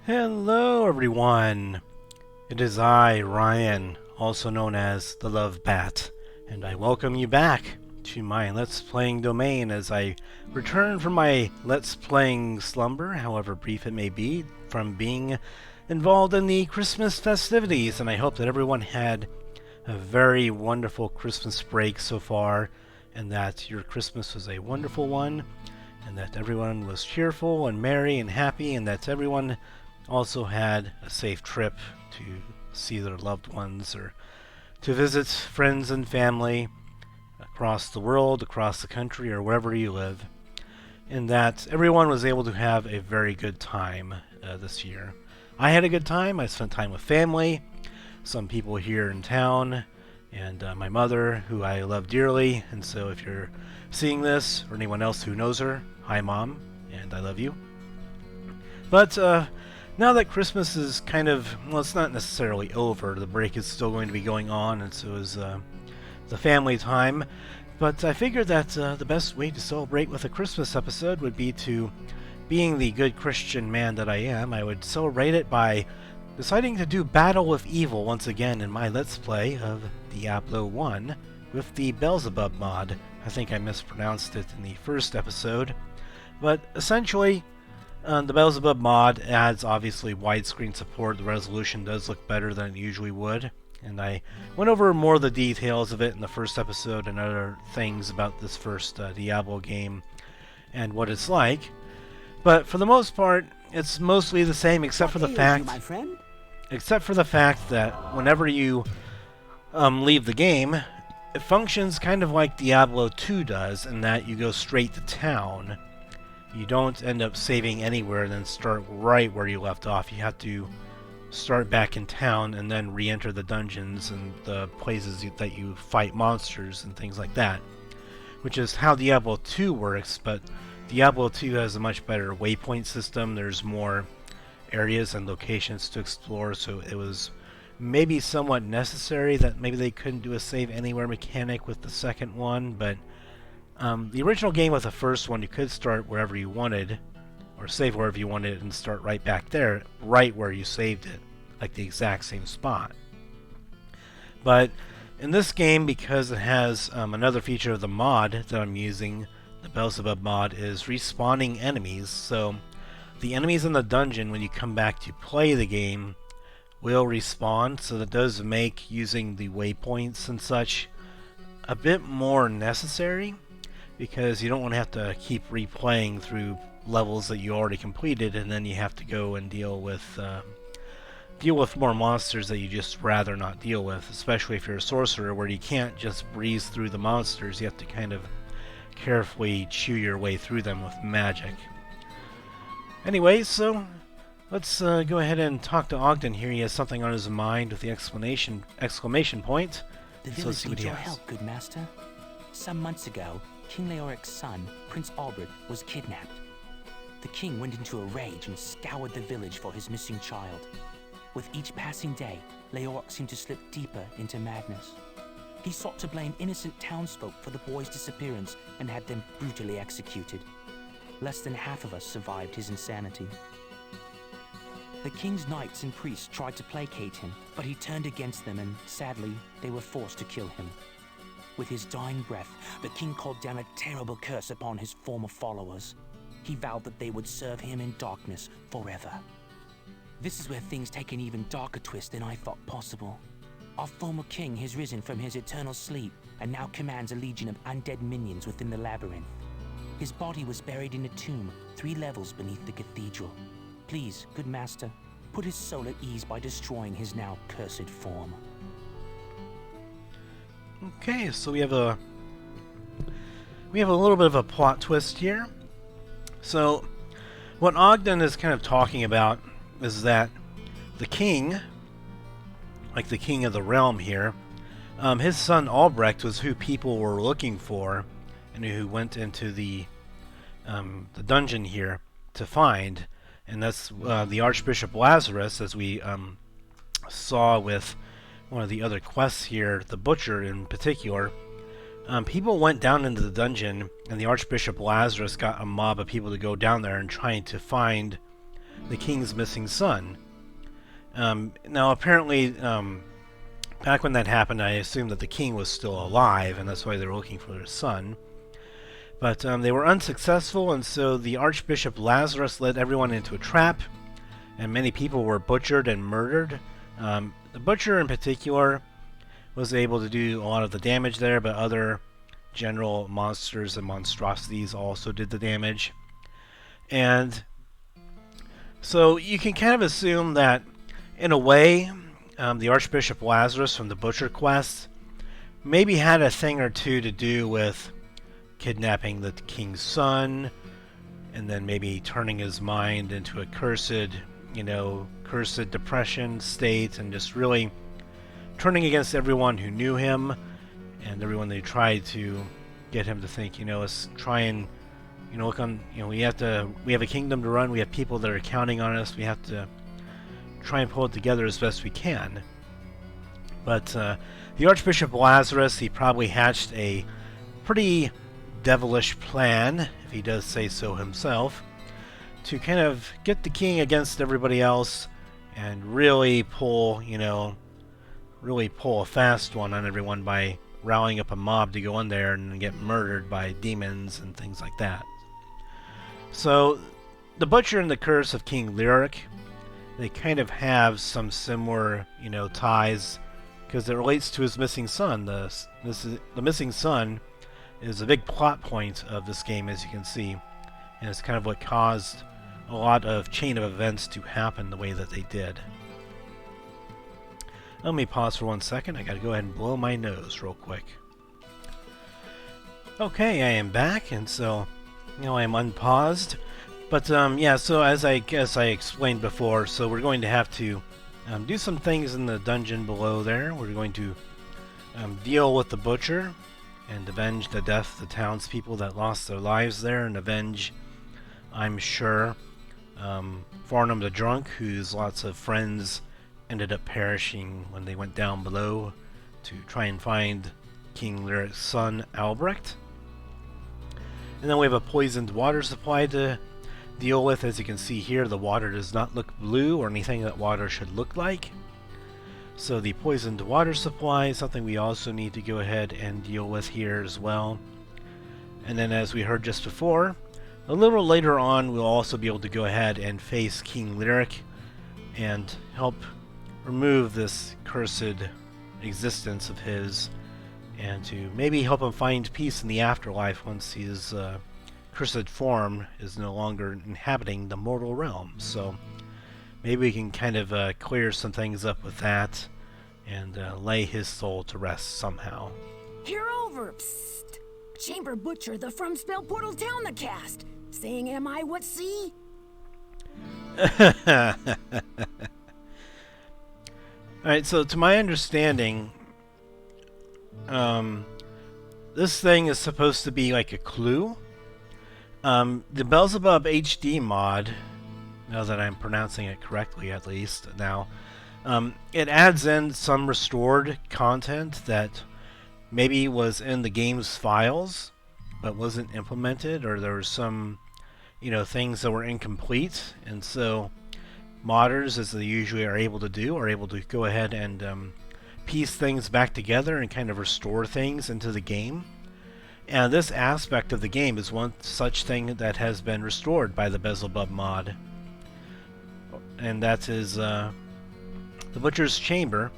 Hello everyone! It is I, Ryan, also known as the Lovebat, and I welcome you back to my Let's Playing domain as I return from my Let's Playing slumber, however brief it may be, from being involved in the Christmas festivities, and I hope that everyone had a very wonderful Christmas break so far, and that your Christmas was a wonderful one, and that everyone was cheerful and merry and happy, and that everyone also had a safe trip to see their loved ones or to visit friends and family across the world, across the country, or wherever you live, and that everyone was able to have a very good time this year. I had a good time. I spent time with family, some people here in town, and my mother, who I love dearly. And so if you're seeing this, or anyone else who knows her, hi Mom, and I love you. But now that Christmas is kind of, well, it's not necessarily over. The break is still going to be going on, and so is the family time. But I figured that the best way to celebrate with a Christmas episode would be to, being the good Christian man that I am, I would celebrate it by deciding to do Battle with Evil once again in my Let's Play of Diablo 1 with the Belzebub mod. I think I mispronounced it in the first episode. But essentially, the Belzebub mod adds obviously widescreen support. The resolution does look better than it usually would, and I went over more of the details of it in the first episode and other things about this first Diablo game and what it's like. But for the most part, it's mostly the same, except for the fact that whenever you leave the game, it functions kind of like Diablo 2 does, in that you go straight to town. You don't end up saving anywhere and then start right where you left off. You have to start back in town and then re-enter the dungeons and the places that you fight monsters and things like that, which is how Diablo 2 works. But Diablo 2 has a much better waypoint system. There's more areas and locations to explore, so it was maybe somewhat necessary that maybe they couldn't do a save anywhere mechanic with the second one. But the original game with the first one, you could start wherever you wanted, or save wherever you wanted, and start right back there, right where you saved it, like the exact same spot. But in this game, because it has another feature of the mod that I'm using, the Belzebub mod, is respawning enemies. So the enemies in the dungeon, when you come back to play the game, will respawn, so that does make using the waypoints and such a bit more necessary, because you don't want to have to keep replaying through levels that you already completed, and then you have to go and deal with more monsters that you just rather not deal with, especially if you're a sorcerer, where you can't just breeze through the monsters. You have to kind of carefully chew your way through them with magic. Anyway, so let's go ahead and talk to Ogden here. He has something on his mind with the exclamation point. The village needs your help, good master. Some months ago, King Leoric's son, Prince Albert, was kidnapped. The king went into a rage and scoured the village for his missing child. With each passing day, Leoric seemed to slip deeper into madness. He sought to blame innocent townsfolk for the boy's disappearance and had them brutally executed. Less than half of us survived his insanity. The king's knights and priests tried to placate him, but he turned against them, and sadly, they were forced to kill him. With his dying breath, the king called down a terrible curse upon his former followers. He vowed that they would serve him in darkness forever. This is where things take an even darker twist than I thought possible. Our former king has risen from his eternal sleep and now commands a legion of undead minions within the labyrinth. His body was buried in a tomb 3 levels beneath the cathedral. Please, good master, put his soul at ease by destroying his now cursed form. Okay, so we have a little bit of a plot twist here. So what Ogden is kind of talking about is that the king, like the king of the realm here, his son Albrecht was who people were looking for, and who went into the dungeon here to find, and that's the Archbishop Lazarus, as we saw with one of the other quests here, the Butcher in particular. People went down into the dungeon, and the Archbishop Lazarus got a mob of people to go down there and trying to find the king's missing son. Now, apparently, back when that happened, I assumed that the king was still alive, and that's why they were looking for their son. But they were unsuccessful, and so the Archbishop Lazarus led everyone into a trap, and many people were butchered and murdered. The butcher in particular was able to do a lot of the damage there, but other general monsters and monstrosities also did the damage. And so you can kind of assume that, in a way, the Archbishop Lazarus from the Butcher quest maybe had a thing or two to do with kidnapping the king's son, and then maybe turning his mind into a cursed depression state, and just really turning against everyone who knew him, and everyone they tried to get him to think, let's try and, look on, we have a kingdom to run, we have people that are counting on us, we have to try and pull it together as best we can. But the Archbishop Lazarus, he probably hatched a pretty devilish plan, if he does say so himself, to kind of get the king against everybody else and really pull a fast one on everyone by rallying up a mob to go in there and get murdered by demons and things like that. So the Butcher and the Curse of King Leoric, they kind of have some similar, ties, because it relates to his missing son. The missing son is a big plot point of this game, as you can see, and it's kind of what caused a lot of chain of events to happen the way that they did. Let me pause for 1 second. I gotta go ahead and blow my nose real quick. Okay, I am back, and so, I am unpaused. But, yeah, so as I guess I explained before, so we're going to have to do some things in the dungeon below there. We're going to deal with the Butcher and avenge the death of the townspeople that lost their lives there, and avenge, I'm sure, Farnham the Drunk, whose lots of friends ended up perishing when they went down below to try and find King Leoric's son, Albrecht. And then we have a poisoned water supply to deal with. As you can see here, the water does not look blue or anything that water should look like. So the poisoned water supply is something we also need to go ahead and deal with here as well. And then, as we heard just before, a little later on we'll also be able to go ahead and face King Leoric and help remove this cursed existence of his, and to maybe help him find peace in the afterlife once his cursed form is no longer inhabiting the mortal realm. So maybe we can kind of clear some things up with that and lay his soul to rest somehow. Hear over, psst. Chamber Butcher, the From Spell Portal Town the cast. Saying am I what see? Alright, so to my understanding, this thing is supposed to be like a clue. The Belzebub HD Mod, now that I'm pronouncing it correctly at least now, it adds in some restored content that maybe was in the game's files but wasn't implemented, or there were some things that were incomplete, and so modders, as they usually are able to do, are able to go ahead and piece things back together and kind of restore things into the game. And this aspect of the game is one such thing that has been restored by the Belzebub mod, and that is the Butcher's Chamber.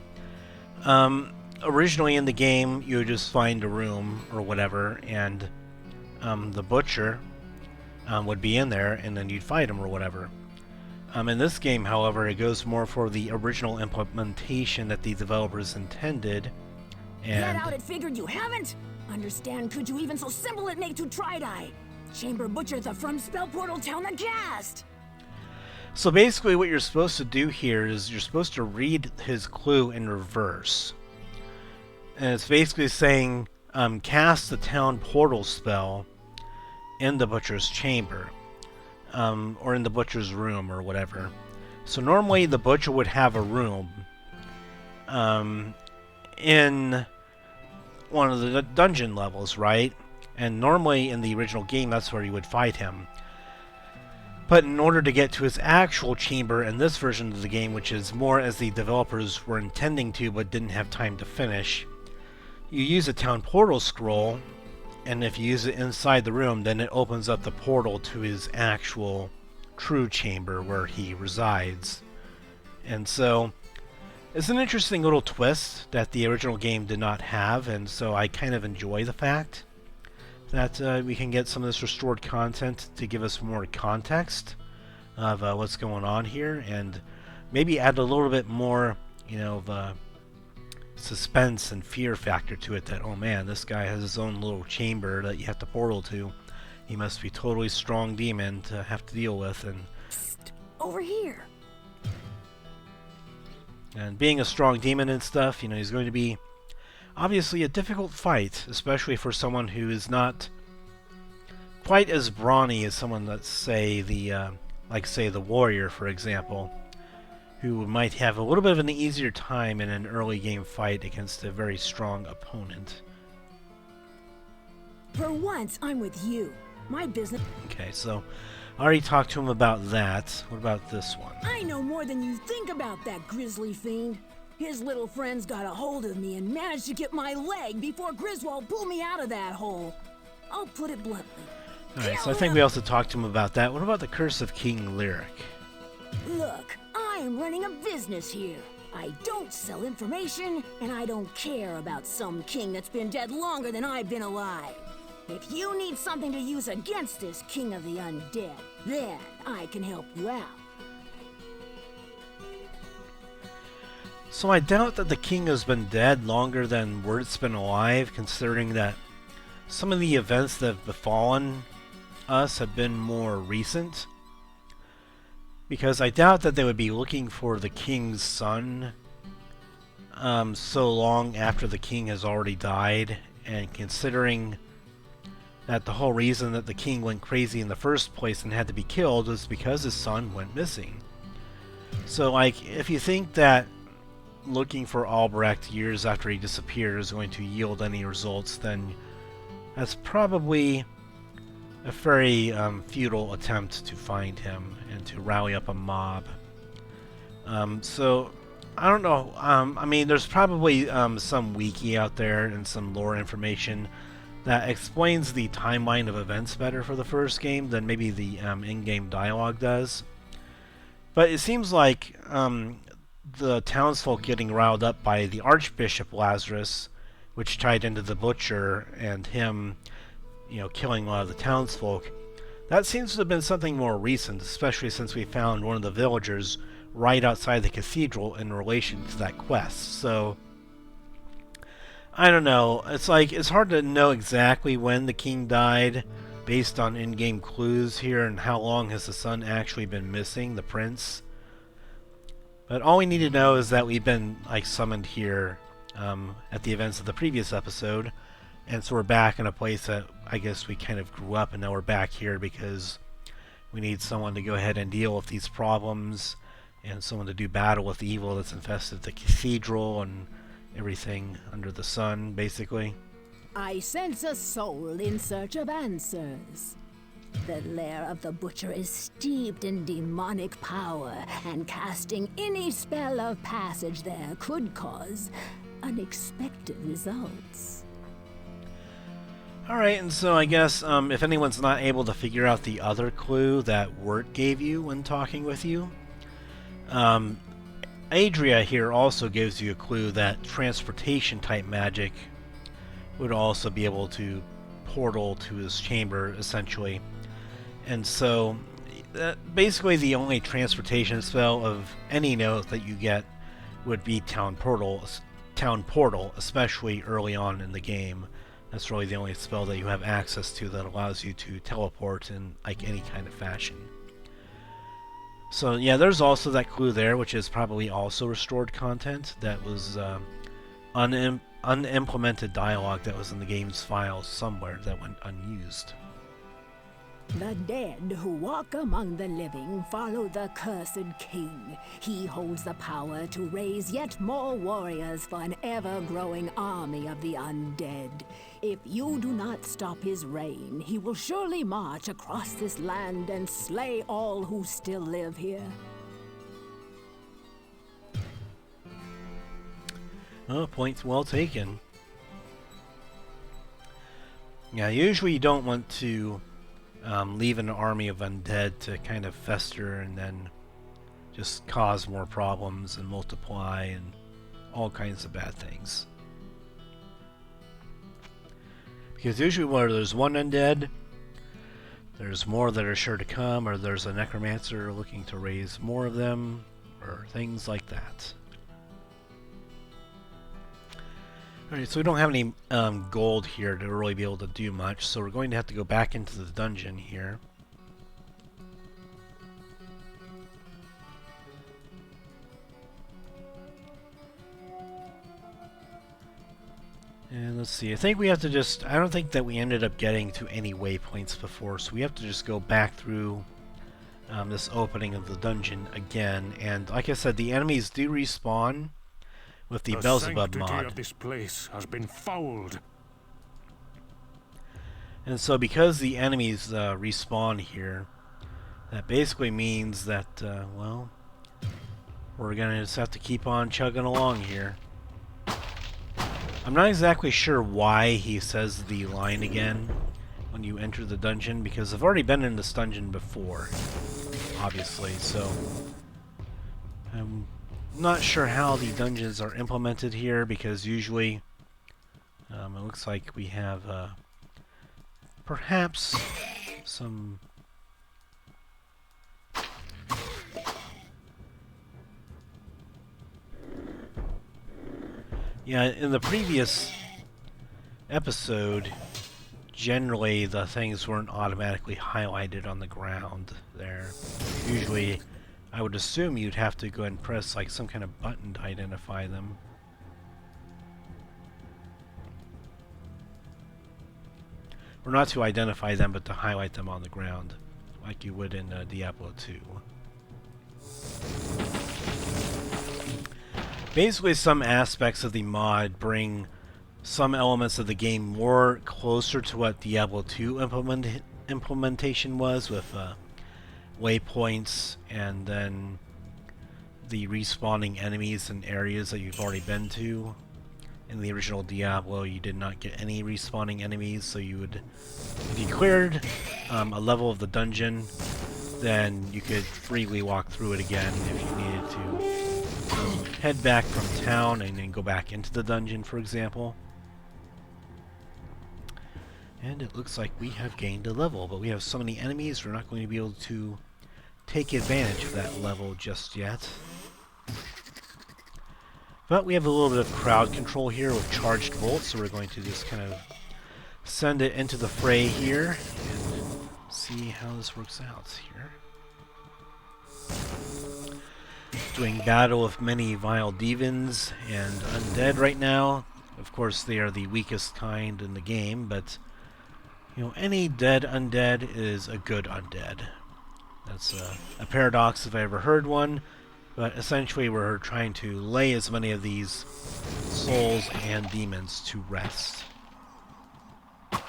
Originally in the game, you would just find a room or whatever, and the Butcher would be in there, and then you'd fight him or whatever. In this game, however, it goes more for the original implementation that the developers intended. And Get out, it figured you haven't? Understand, could you even so simple it make to try-die? Chamber Butcher, the From Spell Portal Town the cast! So basically what you're supposed to do here is you're supposed to read his clue in reverse. And it's basically saying, cast the town portal spell in the Butcher's Chamber. Or in the Butcher's room, or whatever. So normally the Butcher would have a room in one of the dungeon levels, right? And normally in the original game, that's where you would fight him. But in order to get to his actual chamber in this version of the game, which is more as the developers were intending to but didn't have time to finish, you use a town portal scroll, and if you use it inside the room, then it opens up the portal to his actual true chamber where he resides. And so it's an interesting little twist that the original game did not have, and so I kind of enjoy the fact that we can get some of this restored content to give us more context of what's going on here, and maybe add a little bit more, you know, of suspense and fear factor to it, that, oh man, this guy has his own little chamber that you have to portal to. He must be totally strong demon to have to deal with. And Psst, over here. And being a strong demon and stuff, you know, he's going to be obviously a difficult fight, especially for someone who is not quite as brawny as someone, let's say, like say the warrior, for example, who might have a little bit of an easier time in an early game fight against a very strong opponent. For once, I'm with you. My business... Okay, so I already talked to him about that. What about this one? I know more than you think about that grisly fiend. His little friends got a hold of me and managed to get my leg before Griswold pulled me out of that hole. I'll put it bluntly. Alright, so I think we also talked to him about that. What about the Curse of King Leoric? Look, I am running a business here. I don't sell information, and I don't care about some king that's been dead longer than I've been alive. If you need something to use against this King of the Undead, then I can help you out. So I doubt that the king has been dead longer than Word's been alive, considering that some of the events that have befallen us have been more recent. Because I doubt that they would be looking for the king's son so long after the king has already died, and considering that the whole reason that the king went crazy in the first place and had to be killed was because his son went missing. So, like, if you think that looking for Albrecht years after he disappeared is going to yield any results, then that's probably a very futile attempt to find him and to rally up a mob. So, I don't know. I mean, there's probably some wiki out there and some lore information that explains the timeline of events better for the first game than maybe the in-game dialogue does. But it seems like the townsfolk getting riled up by the Archbishop Lazarus, which tied into the Butcher and him, you know, killing a lot of the townsfolk, that seems to have been something more recent, especially since we found one of the villagers right outside the cathedral in relation to that quest. So, I don't know. It's like, it's hard to know exactly when the king died based on in-game clues here, and how long has the son actually been missing, the prince. But all we need to know is that we've been, like, summoned here at the events of the previous episode, and so we're back in a place that I guess we kind of grew up, and now we're back here because we need someone to go ahead and deal with these problems, and someone to do battle with the evil that's infested the cathedral and everything under the sun, basically. I sense a soul in search of answers. The lair of the Butcher is steeped in demonic power, and casting any spell of passage there could cause unexpected results. Alright, and so I guess if anyone's not able to figure out the other clue that Wirt gave you when talking with you, Adria here also gives you a clue that transportation type magic would also be able to portal to his chamber, essentially. And so, basically the only transportation spell of any note that you get would be Town Portal, especially early on in the game. That's really the only spell that you have access to that allows you to teleport in like any kind of fashion. So yeah, there's also that clue there, which is probably also restored content that was unimplemented dialogue that was in the game's files somewhere that went unused. The dead who walk among the living follow the cursed king. He holds the power to raise yet more warriors for an ever-growing army of the undead. If you do not stop his reign, he will surely march across this land and slay all who still live here. Oh, points well taken. Yeah, usually you don't want to leave an army of undead to kind of fester and then just cause more problems and multiply and all kinds of bad things. Because usually where there's one undead, there's more that are sure to come, or there's a necromancer looking to raise more of them, or things like that. Alright, so we don't have any gold here to really be able to do much, so we're going to have to go back into the dungeon here. And let's see, I think we have to just, I don't think that we ended up getting to any waypoints before, so we have to just go back through this opening of the dungeon again. And like I said, the enemies do respawn with the Belzebub mod. Of this place has been fouled. And so because the enemies respawn here, that basically means that, well, we're gonna just have to keep on chugging along here. I'm not exactly sure why he says the line again when you enter the dungeon, because I've already been in this dungeon before, obviously, so I'm not sure how the dungeons are implemented here, because usually it looks like we have perhaps some in the previous episode, generally the things weren't automatically highlighted on the ground there. Usually I would assume you'd have to go and press like some kind of button to identify them. Or not to identify them, but to highlight them on the ground, like you would in Diablo 2. Basically, some aspects of the mod bring some elements of the game more closer to what Diablo 2 implementation was, with waypoints and then the respawning enemies in areas that you've already been to. In the original Diablo, you did not get any respawning enemies, so you would, if you cleared a level of the dungeon, then you could freely walk through it again if you needed to head back from town and then go back into the dungeon, for example. And it looks like we have gained a level, but we have so many enemies we're not going to be able to take advantage of that level just yet. But we have a little bit of crowd control here with charged bolts, so we're going to just kind of send it into the fray here and see how this works out here. Doing battle with many vile demons and undead right now. Of course, they are the weakest kind in the game, but you know, any dead undead is a good undead. That's a paradox if I ever heard one. But essentially we're trying to lay as many of these souls and demons to rest. Okay.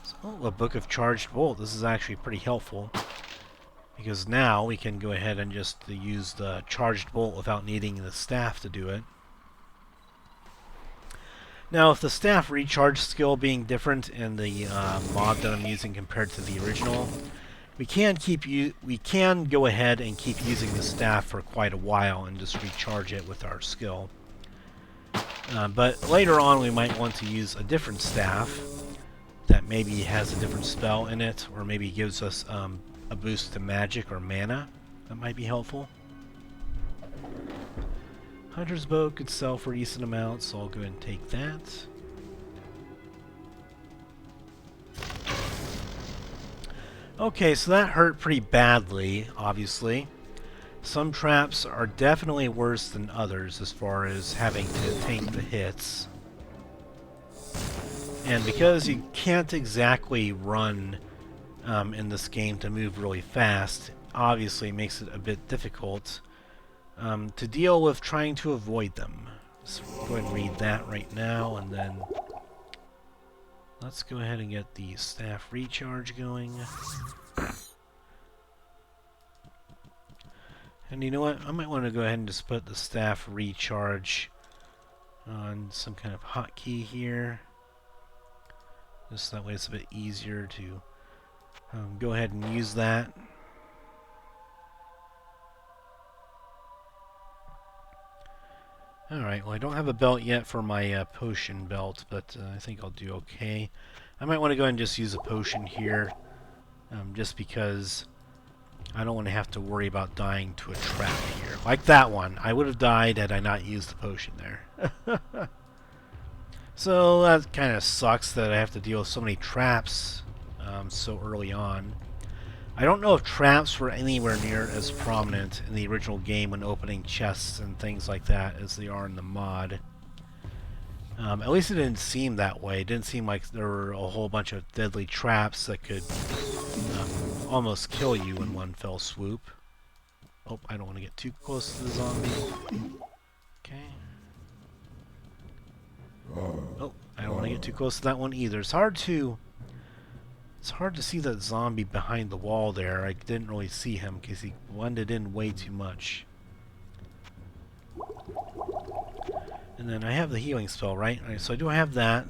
So, a Book of Charged Bolt. This is actually pretty helpful, because now we can go ahead and just use the Charged Bolt without needing the staff to do it. Now, with the staff recharge skill being different in the mod that I'm using compared to the original, we can go ahead and keep using the staff for quite a while and just recharge it with our skill. But later on we might want to use a different staff that maybe has a different spell in it, or maybe gives us a boost to magic or mana. That might be helpful. Hunter's Bow could sell for a decent amount, so I'll go ahead and take that. Okay, so that hurt pretty badly, obviously. Some traps are definitely worse than others as far as having to take the hits. And because you can't exactly run in this game to move really fast, obviously makes it a bit difficult to deal with trying to avoid them. So go ahead and read that right now, and then let's go ahead and get the staff recharge going. And you know what? I might want to go ahead and just put the staff recharge on some kind of hotkey here. Just that way it's a bit easier to go ahead and use that. Alright, well I don't have a belt yet for my potion belt, but I think I'll do okay. I might want to go ahead and just use a potion here, just because I don't want to have to worry about dying to a trap here. Like that one. I would have died had I not used the potion there. So that kind of sucks that I have to deal with so many traps so early on. I don't know if traps were anywhere near as prominent in the original game when opening chests and things like that as they are in the mod. At least it didn't seem that way. It didn't seem like there were a whole bunch of deadly traps that could almost kill you in one fell swoop. Oh, I don't want to get too close to the zombie. Okay. Oh, I don't want to get too close to that one either. It's hard to see that zombie behind the wall there. I didn't really see him because he blended in way too much. And then I have the healing spell, right? Alright, so I do have that.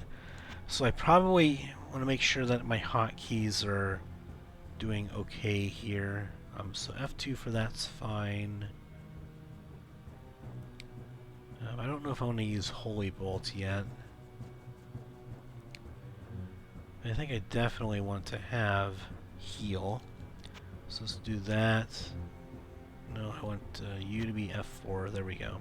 So I probably want to make sure that my hotkeys are doing okay here. So F2 for that's fine. I don't know if I want to use Holy Bolt yet. I think I definitely want to have heal. So let's do that. No, I want you to be F4. There we go.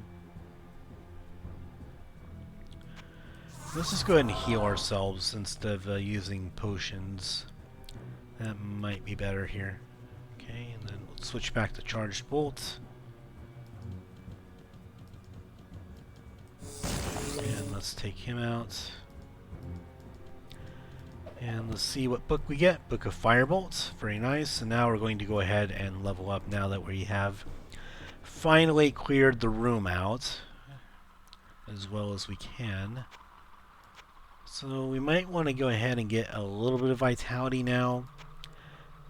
Let's just go ahead and heal ourselves instead of using potions. That might be better here. Okay, and then we'll switch back to charged bolt. And let's take him out. And let's see what book we get. Book of Firebolt. Very nice. And now we're going to go ahead and level up now that we have finally cleared the room out as well as we can. So we might want to go ahead and get a little bit of vitality now,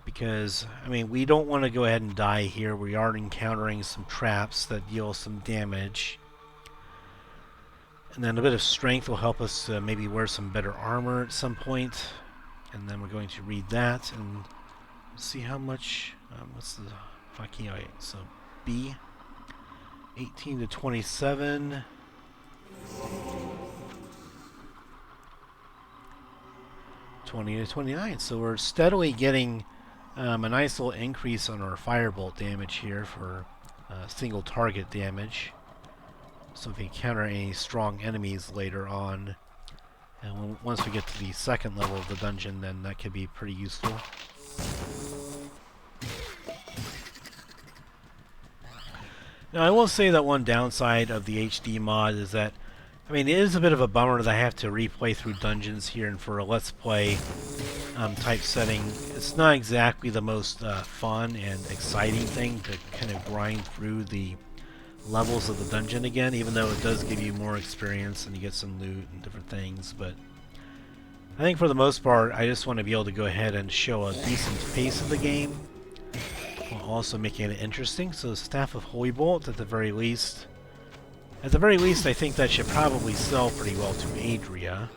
because, I mean, we don't want to go ahead and die here. We are encountering some traps that deal some damage. And then a bit of strength will help us maybe wear some better armor at some point. And then we're going to read that and see how much, what's the hotkey? Alright, so B, 18 to 27. 20 to 29. So we're steadily getting a nice little increase on our firebolt damage here for single target damage. So if we encounter any strong enemies later on, and once we get to the second level of the dungeon, then that could be pretty useful. Now I will say that one downside of the HD mod is that, I mean, it is a bit of a bummer that I have to replay through dungeons here, and for a Let's Play type setting, it's not exactly the most fun and exciting thing to kind of grind through the levels of the dungeon again, even though it does give you more experience and you get some loot and different things. But I think for the most part, I just want to be able to go ahead and show a decent pace of the game while also making it interesting. So the Staff of Holy Bolt, at the very least, I think that should probably sell pretty well to Adria.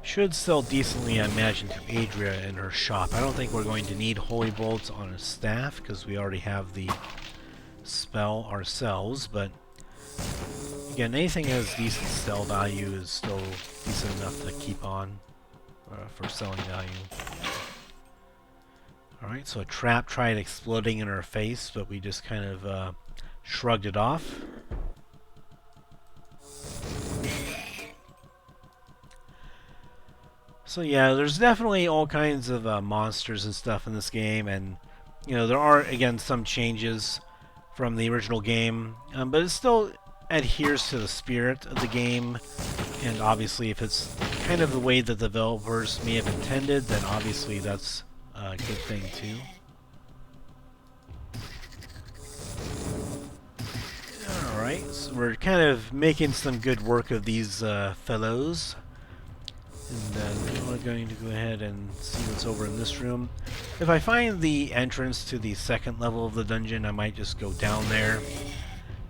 Should sell decently, I imagine, to Adria in her shop. I don't think we're going to need Holy Bolts on a staff, because we already have the spell ourselves, but again, anything that has decent sell value is still decent enough to keep on for selling value. Alright, so a trap tried exploding in our face, but we just kind of shrugged it off. So yeah, there's definitely all kinds of monsters and stuff in this game, and you know, there are, again, some changes from the original game, but it still adheres to the spirit of the game, and obviously if it's kind of the way that the developers may have intended, then obviously that's a good thing too. Alright, so we're kind of making some good work of these fellows. And then we're going to go ahead and see what's over in this room. If I find the entrance to the second level of the dungeon, I might just go down there.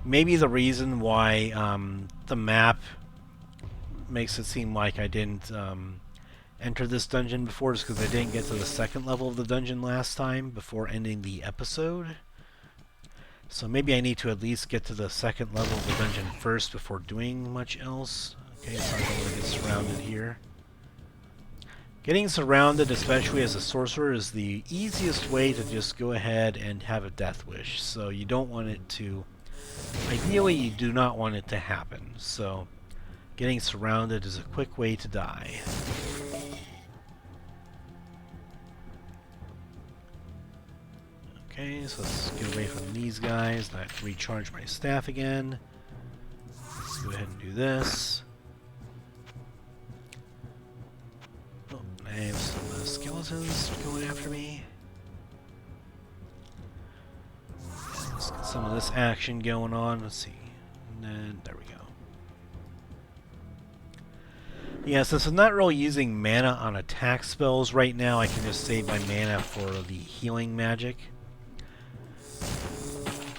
Maybe the reason why the map makes it seem like I didn't enter this dungeon before is because I didn't get to the second level of the dungeon last time before ending the episode. So maybe I need to at least get to the second level of the dungeon first before doing much else. Okay, so I'm going to get surrounded here. Getting surrounded, especially as a sorcerer, is the easiest way to just go ahead and have a death wish. So you don't want it to... Ideally, you do not want it to happen. So getting surrounded is a quick way to die. Okay, so let's get away from these guys. And I have to recharge my staff again. Let's go ahead and do this. I have some skeletons going after me. Let's get some of this action going on. Let's see. And then, there we go. Yeah, since I'm not really using mana on attack spells right now, I can just save my mana for the healing magic.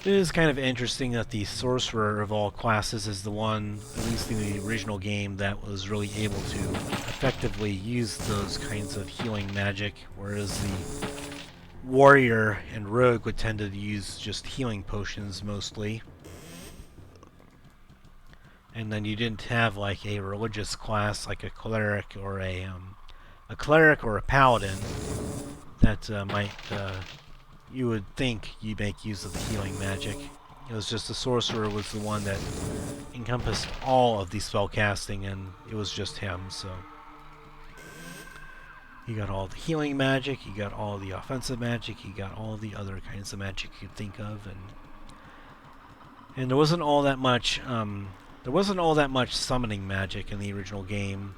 It is kind of interesting that the sorcerer of all classes is the one, at least in the original game, that was really able to effectively use those kinds of healing magic, whereas the warrior and rogue would tend to use just healing potions mostly. And then you didn't have like a religious class like a cleric or a paladin that might you would think you make use of the healing magic. It was just the sorcerer was the one that encompassed all of the spell casting, and it was just him, so. You got all the healing magic, you got all the offensive magic, you got all the other kinds of magic you'd think of, and there wasn't all that much summoning magic in the original game.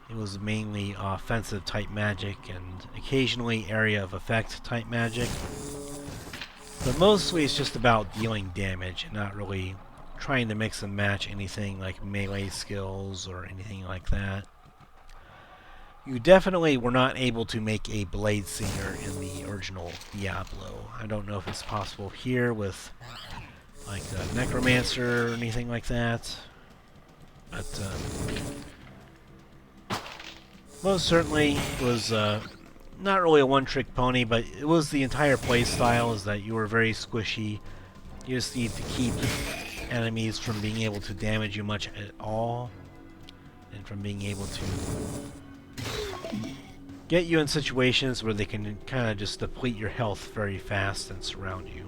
It was mainly offensive type magic and occasionally area of effect type magic. But mostly it's just about dealing damage and not really trying to mix and match anything like melee skills or anything like that. You definitely were not able to make a blade singer in the original Diablo. I don't know if it's possible here with like a necromancer or anything like that. But most certainly it was not really a one-trick pony, but it was the entire play style is that you were very squishy. You just need to keep enemies from being able to damage you much at all, and from being able to get you in situations where they can kind of just deplete your health very fast and surround you.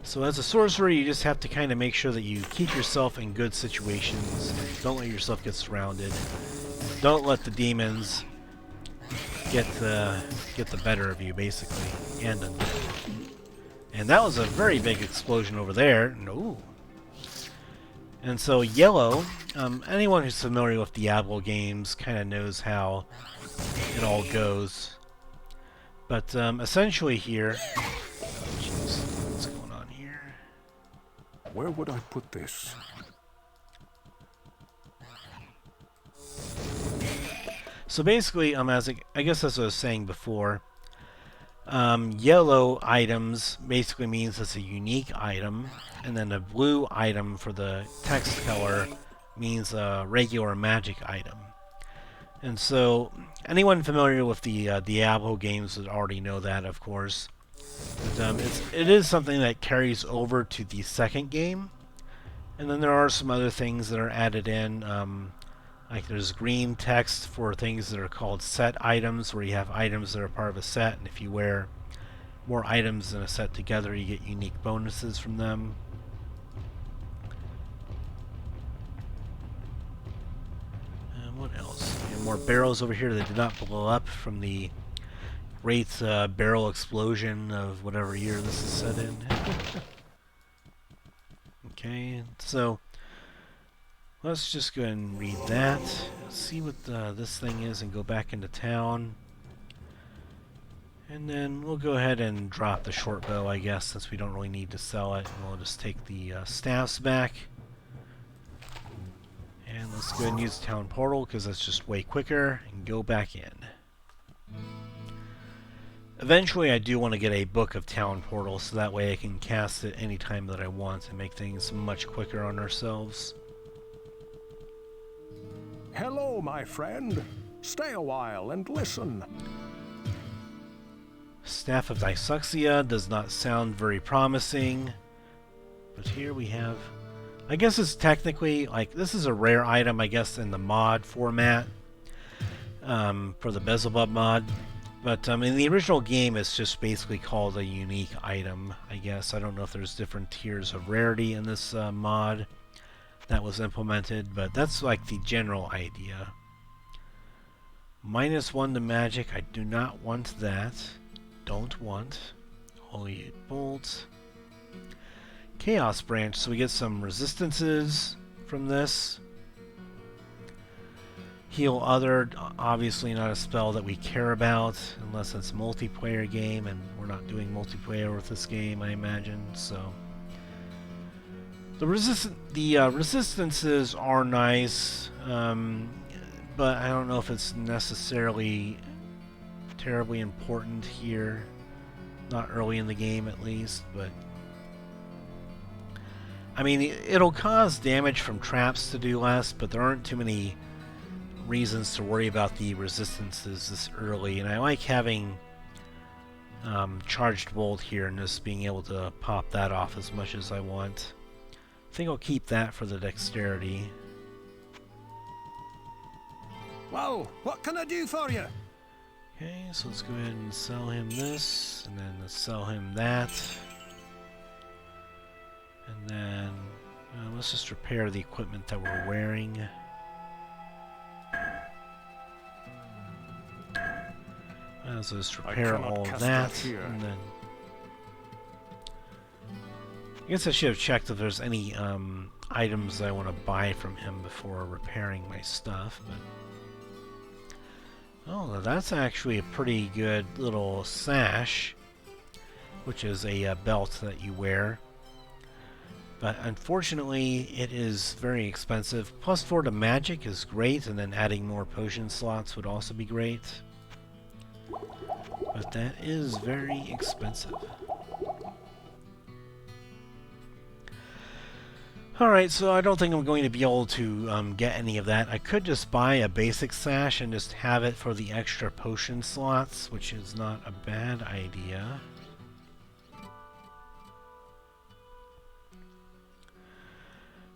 So as a sorcerer, you just have to kind of make sure that you keep yourself in good situations. Don't let yourself get surrounded. Don't let the demons get the better of you, basically. And that was a very big explosion over there. No. And so yellow, anyone who's familiar with Diablo games kind of knows how it all goes. But essentially here... Where would I put this? So basically, I guess as I was saying before, yellow items basically means it's a unique item, and then a blue item for the text color means a regular magic item. And so, anyone familiar with the Diablo games would already know that, of course. But it is something that carries over to the second game, and then there are some other things that are added in. Like there's green text for things that are called set items, where you have items that are part of a set, and if you wear more items in a set together, you get unique bonuses from them. And what else? And more barrels over here that did not blow up from the great barrel explosion of whatever year this is set in. Okay, so let's just go ahead and read that. See what this thing is and go back into town. And then we'll go ahead and drop the short bow, I guess, since we don't really need to sell it. And we'll just take the staffs back. And let's go ahead and use the town portal, because that's just way quicker, and go back in. Eventually I do want to get a book of town portals, so that way I can cast it anytime that I want and make things much quicker on ourselves. Hello, my friend. Stay a while and listen. Staff of Dyslexia does not sound very promising, but here we have, I guess it's technically, like, this is a rare item, I guess, in the mod format, for the Belzebub mod, but in the original game it's just basically called a unique item, I guess. I don't know if there's different tiers of rarity in this mod that was implemented, but that's like the general idea. -1 to magic, I do not want that. Don't want. Holy Bolt. Chaos Branch, so we get some resistances from this. Heal Other, obviously not a spell that we care about, unless it's a multiplayer game, and we're not doing multiplayer with this game, I imagine, so. The resistances are nice, but I don't know if it's necessarily terribly important here. Not early in the game, at least, but I mean, it'll cause damage from traps to do less, but there aren't too many reasons to worry about the resistances this early, and I like having Charged Bolt here and just being able to pop that off as much as I want. I think I'll keep that for the dexterity. Well, what can I do for you? Okay, so let's go ahead and sell him this, and then let's sell him that. And then let's just repair the equipment that we're wearing. Let's just repair all of that, and then I guess I should have checked if there's any items I want to buy from him before repairing my stuff, but oh, that's actually a pretty good little sash, which is a belt that you wear. But unfortunately, it is very expensive. +4 to magic is great, and then adding more potion slots would also be great. But that is very expensive. Alright, so I don't think I'm going to be able to get any of that. I could just buy a basic sash and just have it for the extra potion slots, which is not a bad idea.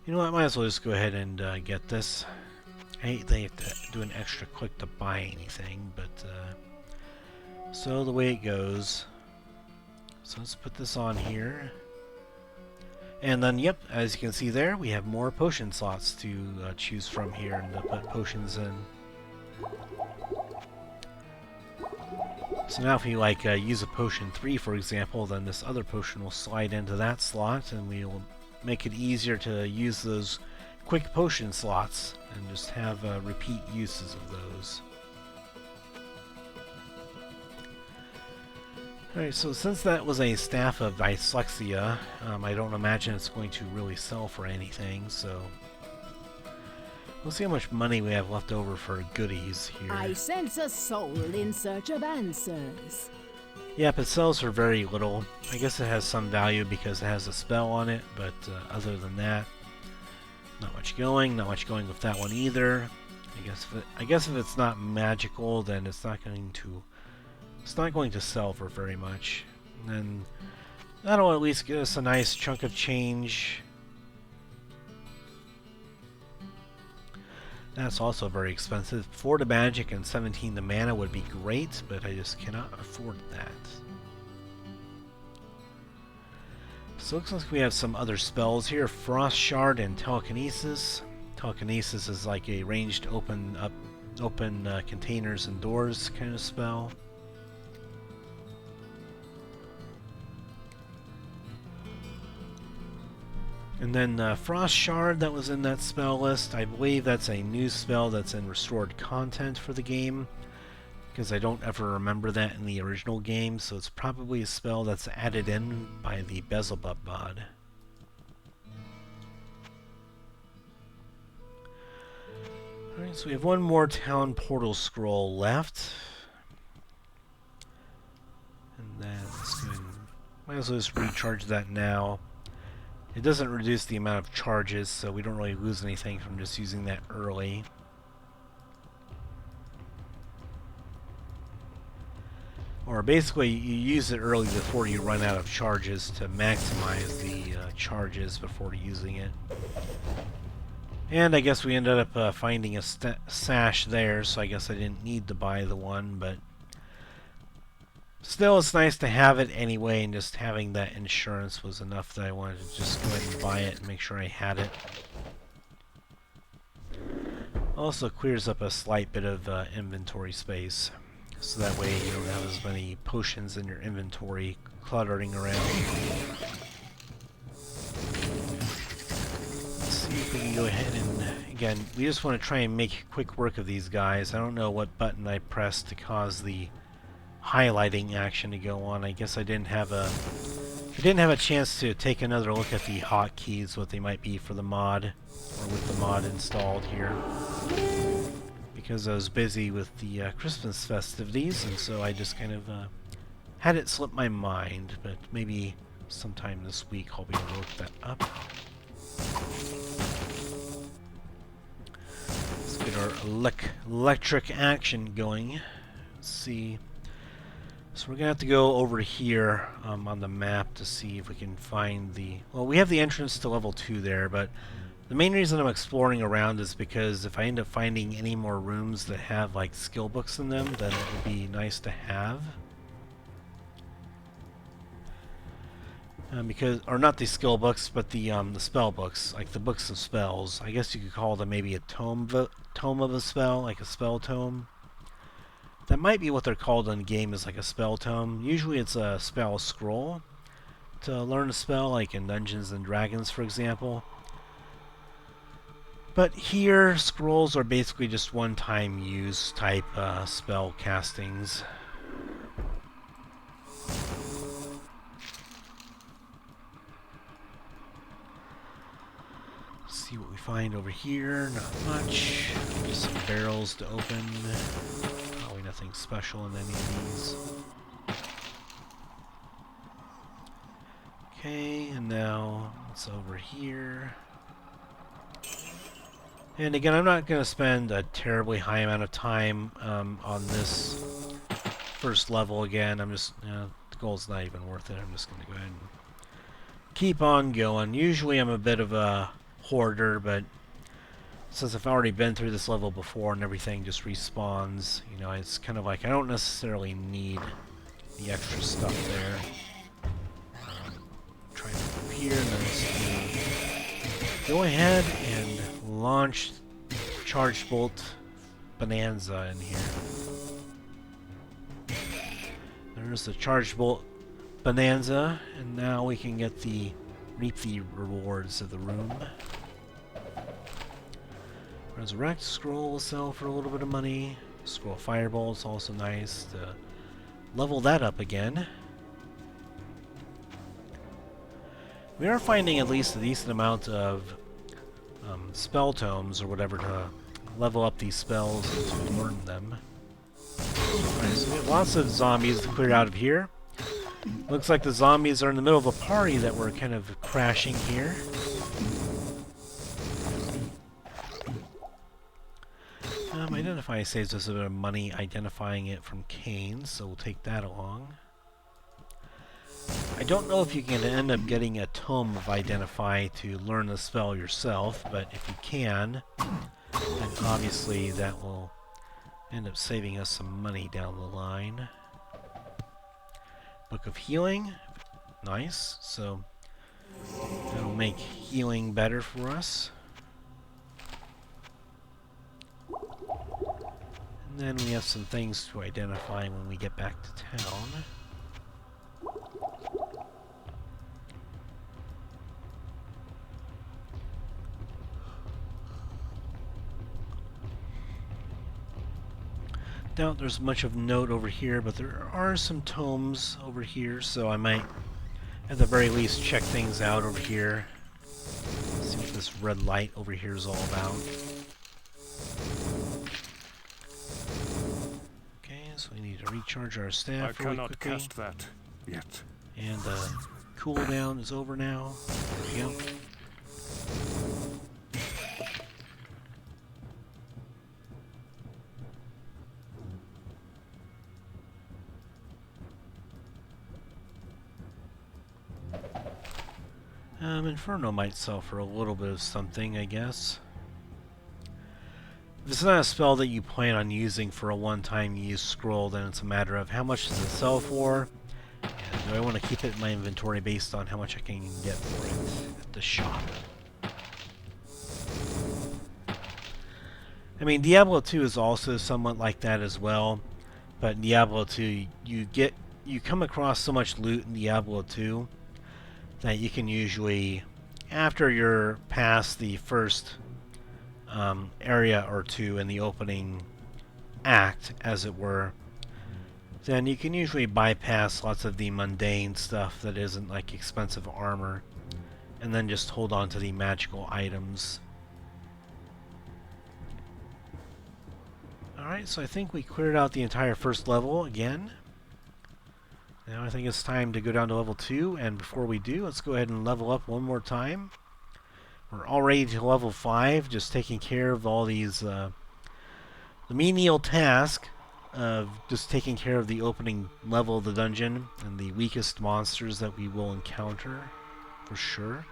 You know what, I might as well just go ahead and get this. I hate they have to do an extra click to buy anything, but so the way it goes. So let's put this on here. And then, yep, as you can see there, we have more potion slots to choose from here and to put potions in. So now if you like use a potion 3, for example, then this other potion will slide into that slot, and we will make it easier to use those quick potion slots and just have repeat uses of those. Alright, so since that was a Staff of Dyslexia, I don't imagine it's going to really sell for anything, so we'll see how much money we have left over for goodies here. I sense a soul in search of answers. Yep, it sells for very little. I guess it has some value because it has a spell on it, but other than that, not much going. Not much going with that one either. I guess if it's not magical, then it's not going to sell for very much. And then that'll at least get us a nice chunk of change. That's also very expensive. 4 to magic and 17 to mana would be great, but I just cannot afford that. So it looks like we have some other spells here. Frost Shard and Telekinesis. Telekinesis is like a ranged open containers and doors kind of spell. And then Frost Shard, that was in that spell list. I believe that's a new spell that's in restored content for the game, because I don't ever remember that in the original game, so it's probably a spell that's added in by the Belzebub mod. Alright, so we have one more town portal scroll left. And then let's go ahead and might as well just recharge that now. It doesn't reduce the amount of charges, so we don't really lose anything from just using that early. Or basically, you use it early before you run out of charges to maximize the charges before using it. And I guess we ended up finding a sash there, so I guess I didn't need to buy the one, but still, it's nice to have it anyway, and just having that insurance was enough that I wanted to just go ahead and buy it and make sure I had it. Also clears up a slight bit of inventory space, so that way you don't have as many potions in your inventory cluttering around. Let's see if we can go ahead and, again, we just want to try and make quick work of these guys. I don't know what button I pressed to cause the highlighting action to go on. I guess I didn't have a chance to take another look at the hotkeys, what they might be for the mod, or with the mod installed here, because I was busy with the Christmas festivities, and so I just kind of had it slip my mind. But maybe sometime this week I'll be able to look that up. Let's get our electric action going. Let's see. So we're going to have to go over here on the map to see if we can find the... Well, we have the entrance to level 2 there, but the main reason I'm exploring around is because if I end up finding any more rooms that have like skill books in them, then it would be nice to have. Because, or not the skill books, but the spell books, like the books of spells. I guess you could call them maybe a tome of a spell, like a spell tome. That might be what they're called in the game, is like a spell tome. Usually it's a spell scroll to learn a spell, like in Dungeons and Dragons, for example. But here, scrolls are basically just one-time use type spell castings. Let's see what we find over here. Not much. Just some barrels to open. Nothing special in any of these. Okay, and now it's over here. And again, I'm not going to spend a terribly high amount of time on this first level again. I'm just, the goal's not even worth it. I'm just going to go ahead and keep on going. Usually I'm a bit of a hoarder, but since I've already been through this level before and everything just respawns, you know, it's kind of like I don't necessarily need the extra stuff there. Try to move here, and then let's go ahead and launch Charge Bolt Bonanza in here. There's the Charge Bolt Bonanza, and now we can get the reap the rewards of the room. Resurrect Scroll will sell for a little bit of money. Scroll Fireball is also nice to level that up again. We are finding at least a decent amount of spell tomes or whatever to level up these spells and to learn them. Alright, so we have lots of zombies to clear out of here. Looks like the zombies are in the middle of a party that we're kind of crashing here. Identify saves us a bit of money identifying it from Canes, so we'll take that along. I don't know if you can end up getting a Tome of Identify to learn the spell yourself, but if you can, then obviously that will end up saving us some money down the line. Book of Healing, nice, so that'll make healing better for us. And then we have some things to identify when we get back to town. doubt there's much of note over here, but there are some tomes over here, so I might, at the very least, check things out over here. See what this red light over here is all about. Okay, so we need to recharge our staff really cannot quickly. cast that yet. And cooldown is over now. There we go. Inferno might sell for a little bit of something, I guess. If it's not a spell that you plan on using for a one-time use scroll, then it's a matter of how much does it sell for, and do I want to keep it in my inventory based on how much I can get for it at the shop. I mean, Diablo 2 is also somewhat like that as well, but in Diablo 2, you come across so much loot in Diablo 2 that you can usually, after you're past the first area or two in the opening act, as it were, then you can usually bypass lots of the mundane stuff that isn't like expensive armor, and then just hold on to the magical items. Alright, so I think we cleared out the entire first level again. Now I think it's time to go down to level 2, and before we do, let's go ahead and level up one more time. We're already to level 5, just taking care of all these, the menial task of just taking care of the opening level of the dungeon and the weakest monsters that we will encounter, for sure.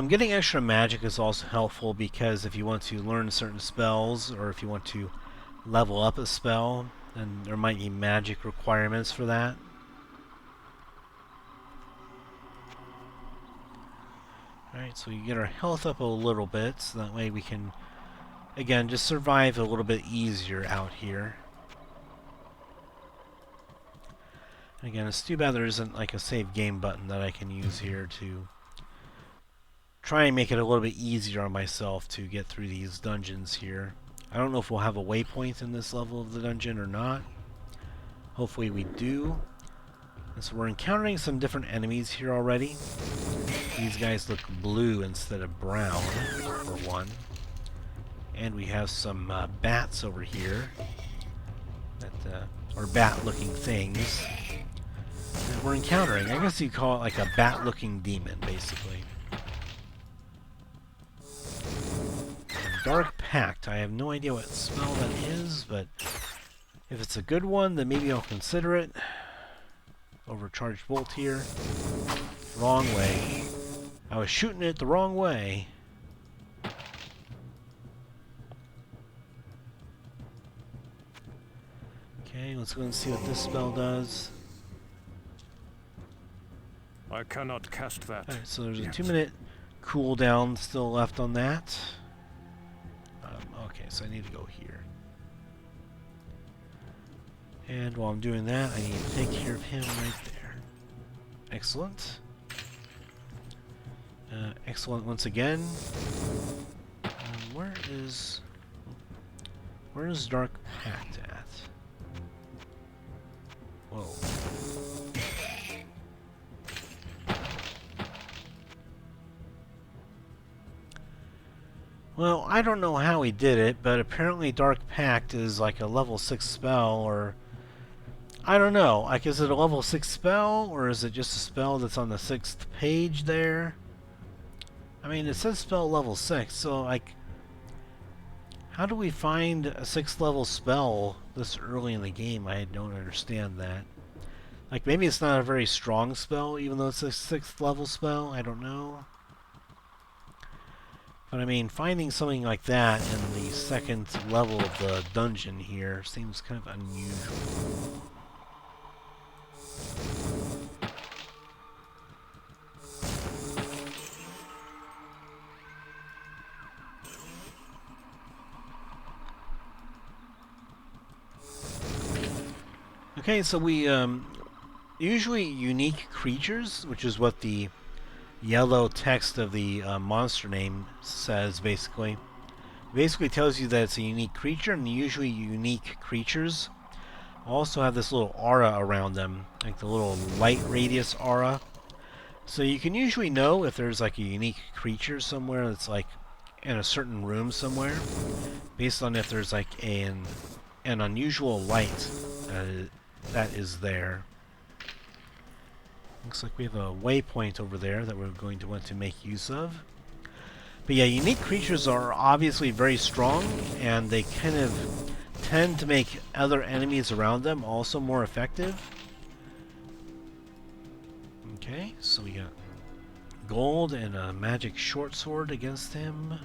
Getting extra magic is also helpful because if you want to learn certain spells, or if you want to level up a spell, then there might be magic requirements for that. Alright, so we get our health up a little bit, so that way we can, again, just survive a little bit easier out here. And again, it's too bad there isn't like a save game button that I can use here to try and make it a little bit easier on myself to get through these dungeons here. I don't know if we'll have a waypoint in this level of the dungeon or not. Hopefully we do. And so we're encountering some different enemies here already. These guys look blue instead of brown, for one. And we have some bats over here, that or bat-looking things that we're encountering. I guess you'd call it like a bat-looking demon, basically. Dark Pact. I have no idea what spell that is, but if it's a good one, then maybe I'll consider it. Overcharged bolt here. Wrong way. I was shooting it the wrong way. Okay, let's go and see what this spell does. I cannot cast that. Alright, so there's a yet. 2-minute cooldown still left on that. Okay, so I need to go here. And while I'm doing that, I need to take care of him right there. Excellent. Excellent once again. Where is Dark Pact at? Whoa. Well, I don't know how he did it, but apparently Dark Pact is like a level 6 spell, or I don't know. Like, is it a level 6 spell, or is it just a spell that's on the 6th page there? I mean, it says spell level 6, so like, how do we find a 6th level spell this early in the game? I don't understand that. Like, maybe it's not a very strong spell, even though it's a 6th level spell. I don't know. But I mean, finding something like that in the 2nd level of the dungeon here seems kind of unusual. Okay, so we usually unique creatures, which is what the yellow text of the monster name says, basically. Basically tells you that it's a unique creature, and usually unique creatures also have this little aura around them, like the little light radius aura. So you can usually know if there's like a unique creature somewhere that's like in a certain room somewhere, based on if there's like an unusual light that is there. Looks like we have a waypoint over there that we're going to want to make use of. But yeah, unique creatures are obviously very strong, and they kind of tend to make other enemies around them also more effective. Okay, so we got gold and a magic short sword against him.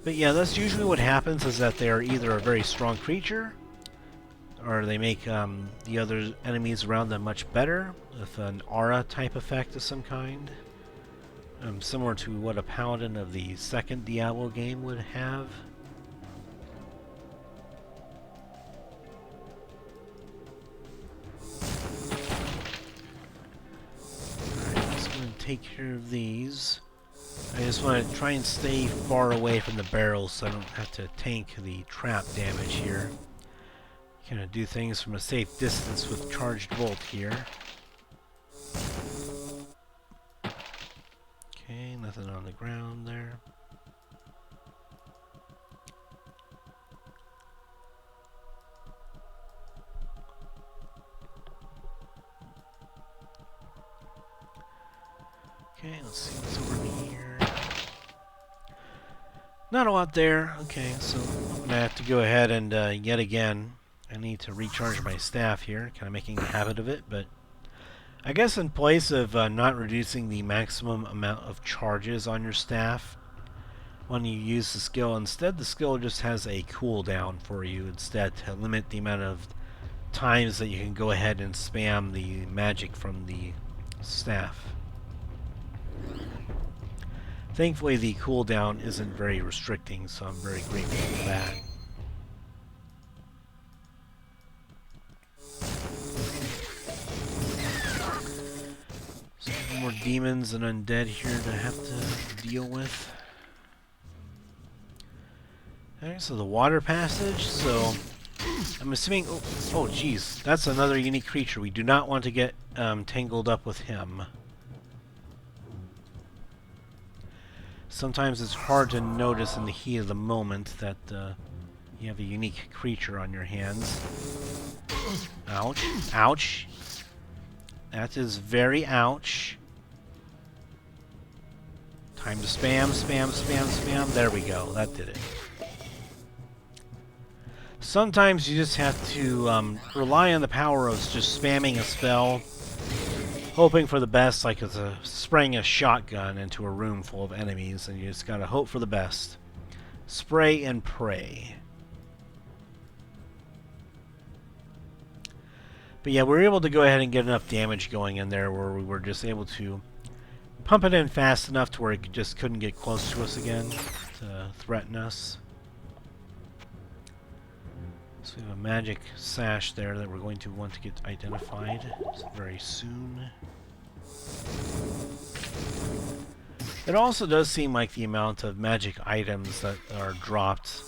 But yeah, that's usually what happens, is that they're either a very strong creature, or they make the other enemies around them much better with an aura type effect of some kind. Similar to what a paladin of the second Diablo game would have. Alright, let's go and take care of these. I just want to try and stay far away from the barrels so I don't have to tank the trap damage here. Kind of do things from a safe distance with charged bolt here. Okay, nothing on the ground there. Okay, let's see what's over here. Not a lot there. Okay, so I'm gonna have to go ahead and yet again, I need to recharge my staff here. Kind of making a habit of it, but I guess in place of not reducing the maximum amount of charges on your staff when you use the skill, instead the skill just has a cooldown for you instead to limit the amount of times that you can go ahead and spam the magic from the staff. Thankfully the cooldown isn't very restricting, so I'm very grateful for that. More demons and undead here to have to deal with. Alright, so the water passage, so I'm assuming, oh geez, that's another unique creature. We do not want to get tangled up with him. Sometimes it's hard to notice in the heat of the moment that you have a unique creature on your hands. Ouch, ouch. That is very ouch. Time to spam, spam, spam, spam. There we go. That did it. Sometimes you just have to rely on the power of just spamming a spell, hoping for the best, like it's spraying a shotgun into a room full of enemies, and you just gotta hope for the best. Spray and pray. But yeah, we were able to go ahead and get enough damage going in there where we were just able to pump it in fast enough to where it just couldn't get close to us again to threaten us. So we have a magic sash there that we're going to want to get identified very soon. It also does seem like the amount of magic items that are dropped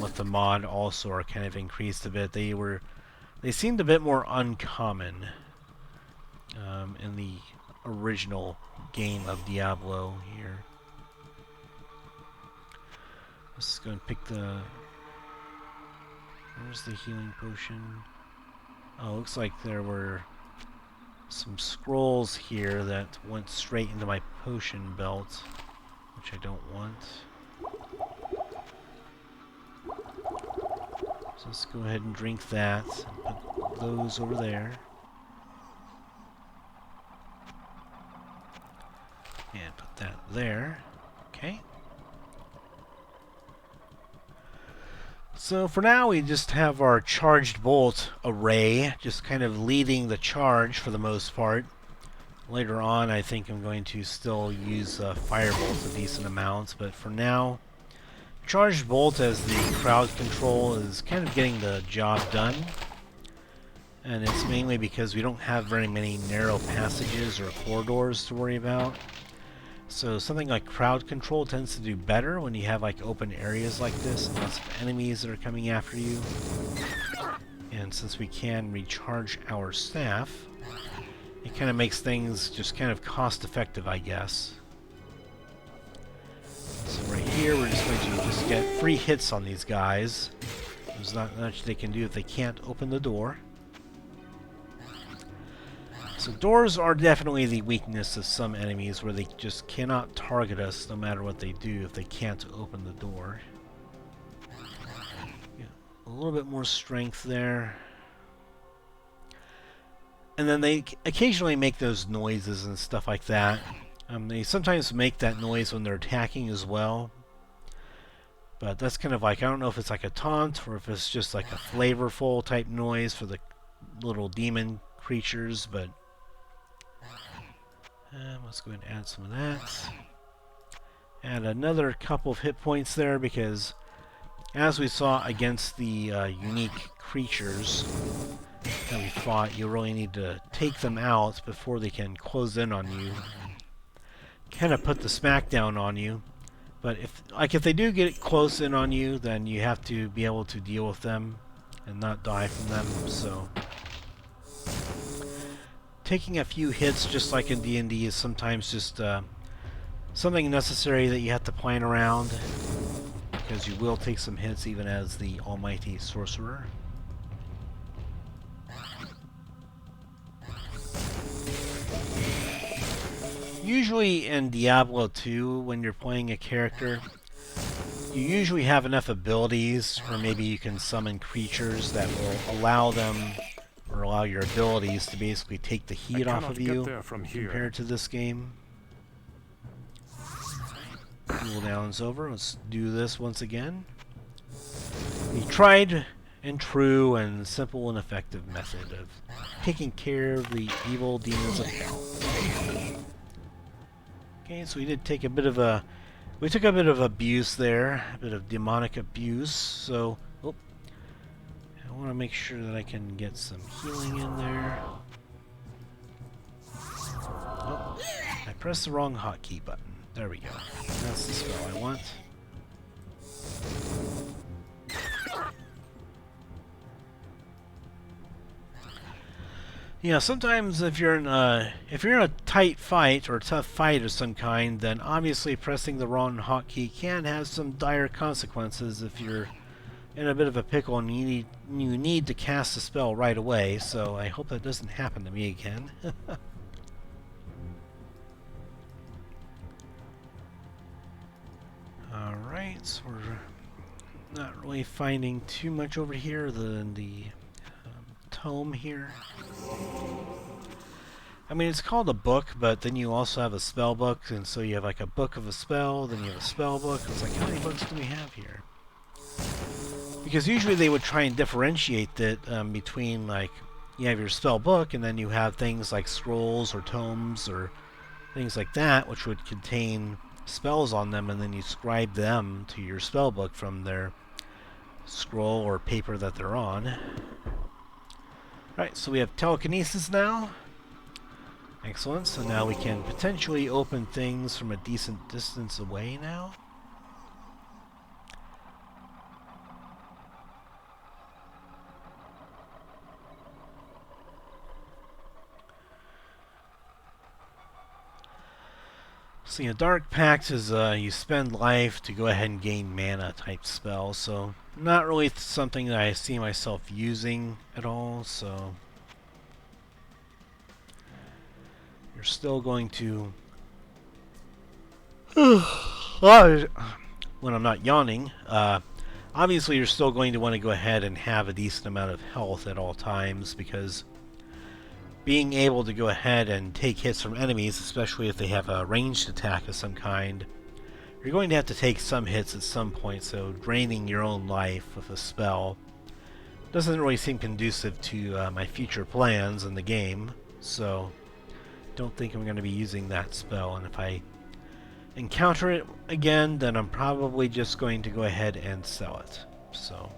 with the mod also are kind of increased a bit. They seemed a bit more uncommon in the original game of Diablo here. Let's go and pick the... Where's the healing potion? Oh, looks like there were some scrolls here that went straight into my potion belt, which I don't want. So let's go ahead and drink that and put those over there. And put that there. Okay. So for now we just have our charged bolt array, just kind of leading the charge for the most part. Later on I think I'm going to still use firebolt a decent amount, but for now charged bolt as the crowd control is kind of getting the job done. And it's mainly because we don't have very many narrow passages or corridors to worry about. So something like crowd control tends to do better when you have like open areas like this and lots of enemies that are coming after you. And since we can recharge our staff, it kind of makes things just kind of cost effective, I guess. So right here we're just going to just get free hits on these guys. There's not much they can do if they can't open the door. So doors are definitely the weakness of some enemies, where they just cannot target us no matter what they do if they can't open the door. Yeah, a little bit more strength there. And then they occasionally make those noises and stuff like that. They sometimes make that noise when they're attacking as well. But that's kind of like, I don't know if it's like a taunt or if it's just like a flavorful type noise for the little demon creatures, but let's go ahead and add some of that. Add another couple of hit points there, because as we saw against the unique creatures that we fought, you really need to take them out before they can close in on you. Kind of put the smackdown on you. But if they do get close in on you, then you have to be able to deal with them and not die from them. So taking a few hits, just like in D&D, is sometimes just something necessary that you have to plan around, because you will take some hits even as the almighty sorcerer. Usually in Diablo 2, when you're playing a character, you usually have enough abilities, or maybe you can summon creatures that will allow them, or allow your abilities to basically take the heat off of you compared to this game. Cooldown's over. Let's do this once again. The tried and true and simple and effective method of taking care of the evil demons of hell. Okay, so we did take a bit of a... We took a bit of abuse there, a bit of demonic abuse, so... Oh, I want to make sure that I can get some healing in there. Oh, I pressed the wrong hotkey button. There we go. That's the spell I want. Yeah, sometimes if you're in a tight fight or a tough fight of some kind, then obviously pressing the wrong hotkey can have some dire consequences if you're in a bit of a pickle and you need to cast a spell right away. So I hope that doesn't happen to me again. All right, so we're not really finding too much over here other than the tome here. I mean, it's called a book, but then you also have a spell book, and so you have like a book of a spell, then you have a spell book. It's like, how many books do we have here? Because usually they would try and differentiate it between, like, you have your spell book, and then you have things like scrolls or tomes or things like that, which would contain spells on them, and then you scribe them to your spell book from their scroll or paper that they're on. Right, so we have telekinesis now. Excellent, so now we can potentially open things from a decent distance away now. So, Dark Pact is you spend life to go ahead and gain mana type spell, so not really something that I see myself using at all, so you're still going to when I'm not yawning, obviously you're still going to want to go ahead and have a decent amount of health at all times, because being able to go ahead and take hits from enemies, especially if they have a ranged attack of some kind, you're going to have to take some hits at some point, so draining your own life with a spell doesn't really seem conducive to my future plans in the game, so don't think I'm going to be using that spell, and if I encounter it again, then I'm probably just going to go ahead and sell it. So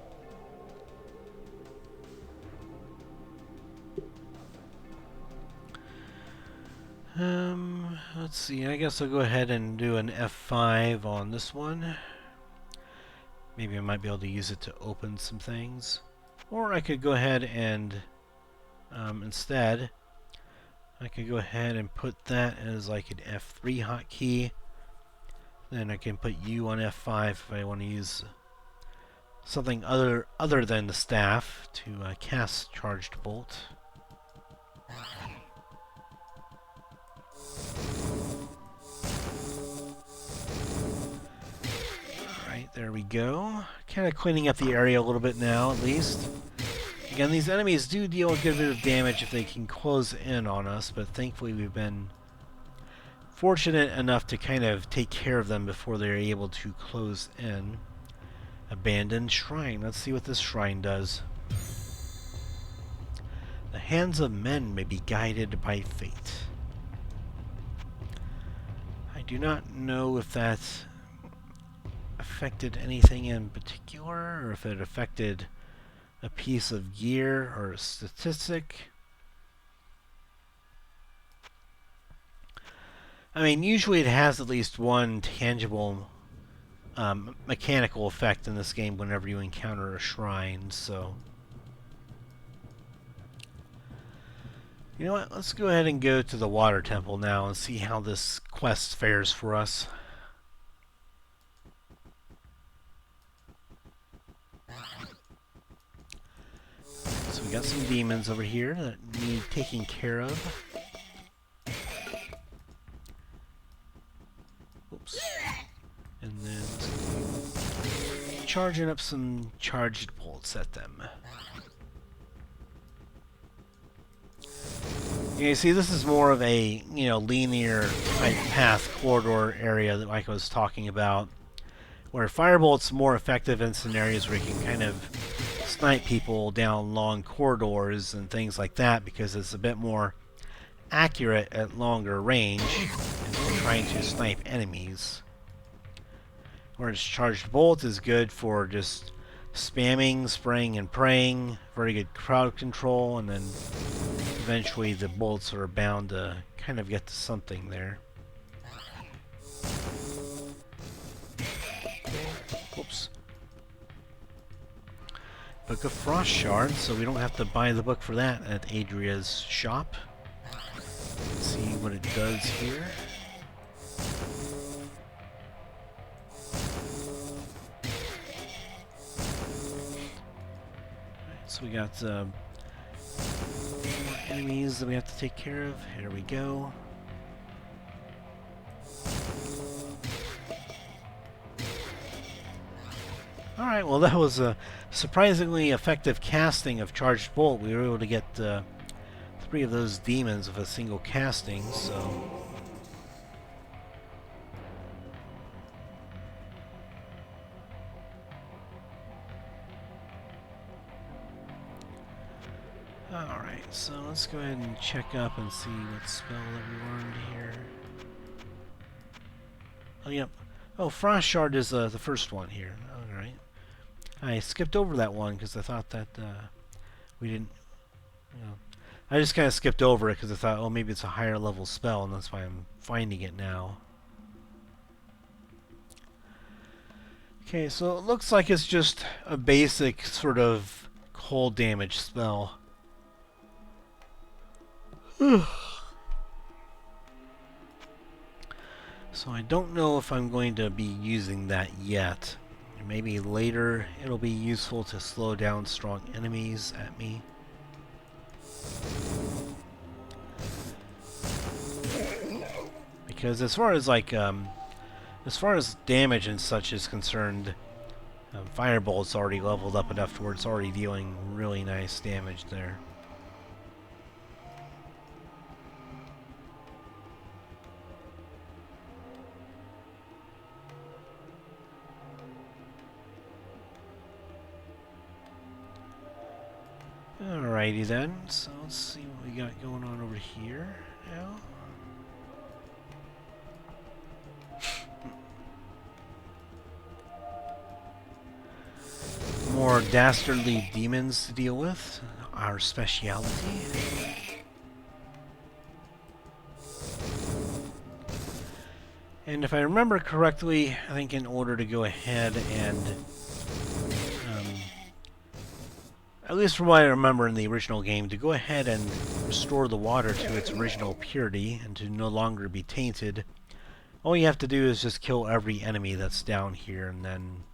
Let's see, I guess I'll go ahead and do an F5 on this one. Maybe I might be able to use it to open some things. Or I could go ahead and, instead, I could go ahead and put that as like an F3 hotkey. Then I can put U on F5 if I want to use something other than the staff to cast Charged Bolt. Alright, there we go. Kind of cleaning up the area a little bit now, at least. Again, these enemies do deal a good bit of damage if they can close in on us, but thankfully we've been fortunate enough to kind of take care of them before they're able to close in. Abandoned Shrine. Let's see what this shrine does. The hands of men may be guided by fate. I do not know if that affected anything in particular, or if it affected a piece of gear or a statistic. I mean, usually it has at least one tangible mechanical effect in this game whenever you encounter a shrine, so... You know what, let's go ahead and go to the water temple now and see how this quest fares for us. So we got some demons over here that need taking care of. Oops. And then charging up some charged bolts at them. You see, this is more of a, you know, linear type path corridor area that like I was talking about, where Firebolt's more effective in scenarios where you can kind of snipe people down long corridors and things like that, because it's a bit more accurate at longer range and trying to snipe enemies. Whereas Charged Bolt is good for just spamming, spraying, and praying. Very good crowd control, and then eventually the bolts are bound to kind of get to something there. Whoops. Book of Frost Shard, so we don't have to buy the book for that at Adria's shop. Let's see what it does here. So we got more enemies that we have to take care of. Here we go. Alright, well that was a surprisingly effective casting of Charged Bolt. We were able to get 3 of those demons with a single casting, so... Alright, so let's go ahead and check up and see what spell that we learned here. Oh, yep. Oh, Frost Shard is the first one here. Alright. I skipped over that one because I thought that we didn't... You know, I just kind of skipped over it because I thought, oh, maybe it's a higher level spell, and that's why I'm finding it now. Okay, so it looks like it's just a basic sort of cold damage spell. So I don't know if I'm going to be using that yet. Maybe later it'll be useful to slow down strong enemies at me. Because as far as like as far as damage and such is concerned, Firebolt's already leveled up enough to where it's already dealing really nice damage there. Alrighty then, so let's see what we got going on over here now. More dastardly demons to deal with, our speciality. And if I remember correctly, I think in order to go ahead and, at least from what I remember in the original game, to go ahead and restore the water to its original purity and to no longer be tainted, all you have to do is just kill every enemy that's down here, and then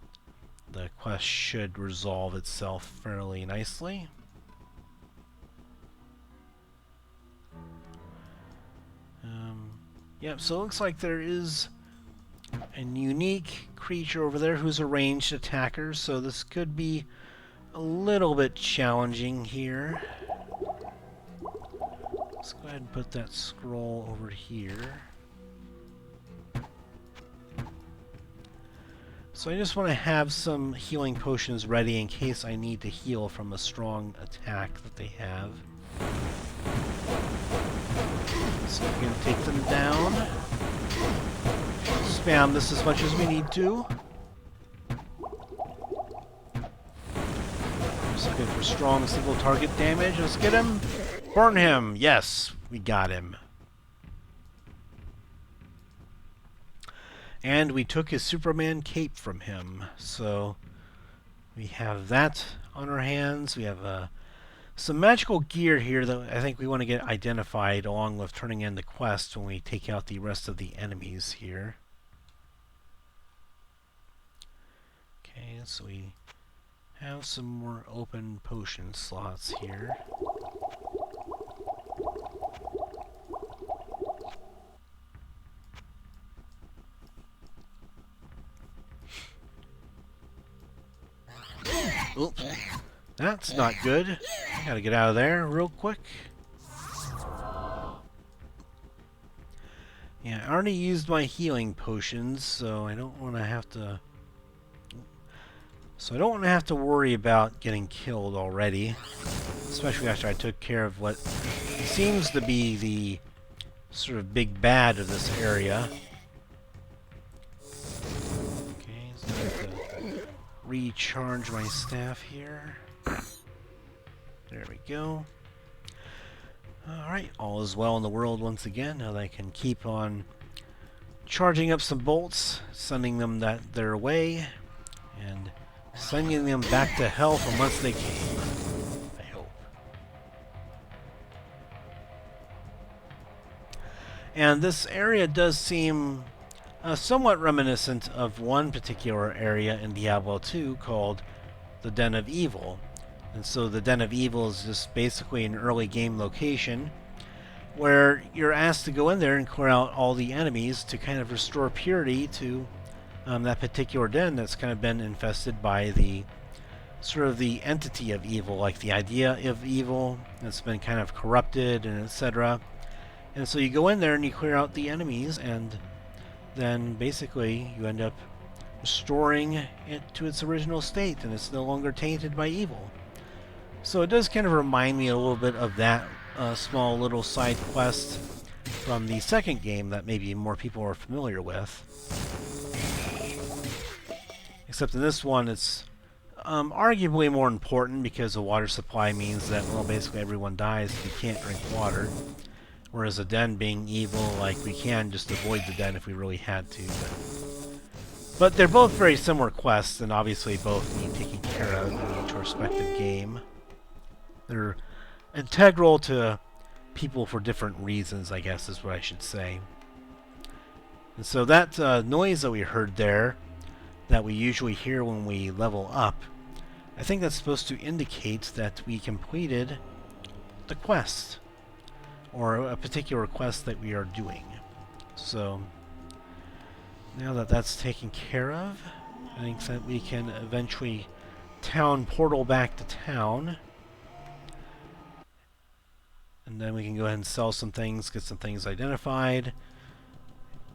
the quest should resolve itself fairly nicely. Yep, so it looks like there is a unique creature over there who's a ranged attacker, so this could be a little bit challenging here. Let's go ahead and put that scroll over here. So I just want to have some healing potions ready in case I need to heal from a strong attack that they have. So we're going to take them down. Spam this as much as we need to. Just looking for strong single target damage. Let's get him. Burn him. Yes, we got him. And we took his Superman cape from him. So we have that on our hands. We have some magical gear here that I think we want to get identified along with turning in the quest when we take out the rest of the enemies here. Okay, so we have some more open potion slots here. Oops. That's not good. I gotta get out of there real quick. Yeah, I already used my healing potions, so I don't want to have to... worry about getting killed already. Especially after I took care of what seems to be the sort of big bad of this area. Okay, so I have to recharge my staff here. There we go. Alright, all is well in the world once again. Now that I can keep on charging up some bolts, sending them their way, and sending them back to hell from whence they came, I hope. And this area does seem somewhat reminiscent of one particular area in Diablo 2 called the Den of Evil. And so the Den of Evil is just basically an early game location where you're asked to go in there and clear out all the enemies to kind of restore purity to that particular den that's kind of been infested by the sort of the entity of evil, like the idea of evil that's been kind of corrupted and etc. And so you go in there and you clear out the enemies, and then basically you end up restoring it to its original state, and it's no longer tainted by evil. So it does kind of remind me a little bit of that small little side quest from the second game that maybe more people are familiar with. Except in this one it's arguably more important because the water supply means that, well, basically everyone dies if you can't drink water. Whereas a den being evil, like, we can just avoid the den if we really had to. But they're both very similar quests, and obviously both need taking care of in each respective game. They're integral to people for different reasons, I guess is what I should say. And so that noise that we heard there, that we usually hear when we level up, I think that's supposed to indicate that we completed the quest, or a particular quest that we are doing. So now that that's taken care of, I think that we can eventually town portal back to town. And then we can go ahead and sell some things, get some things identified,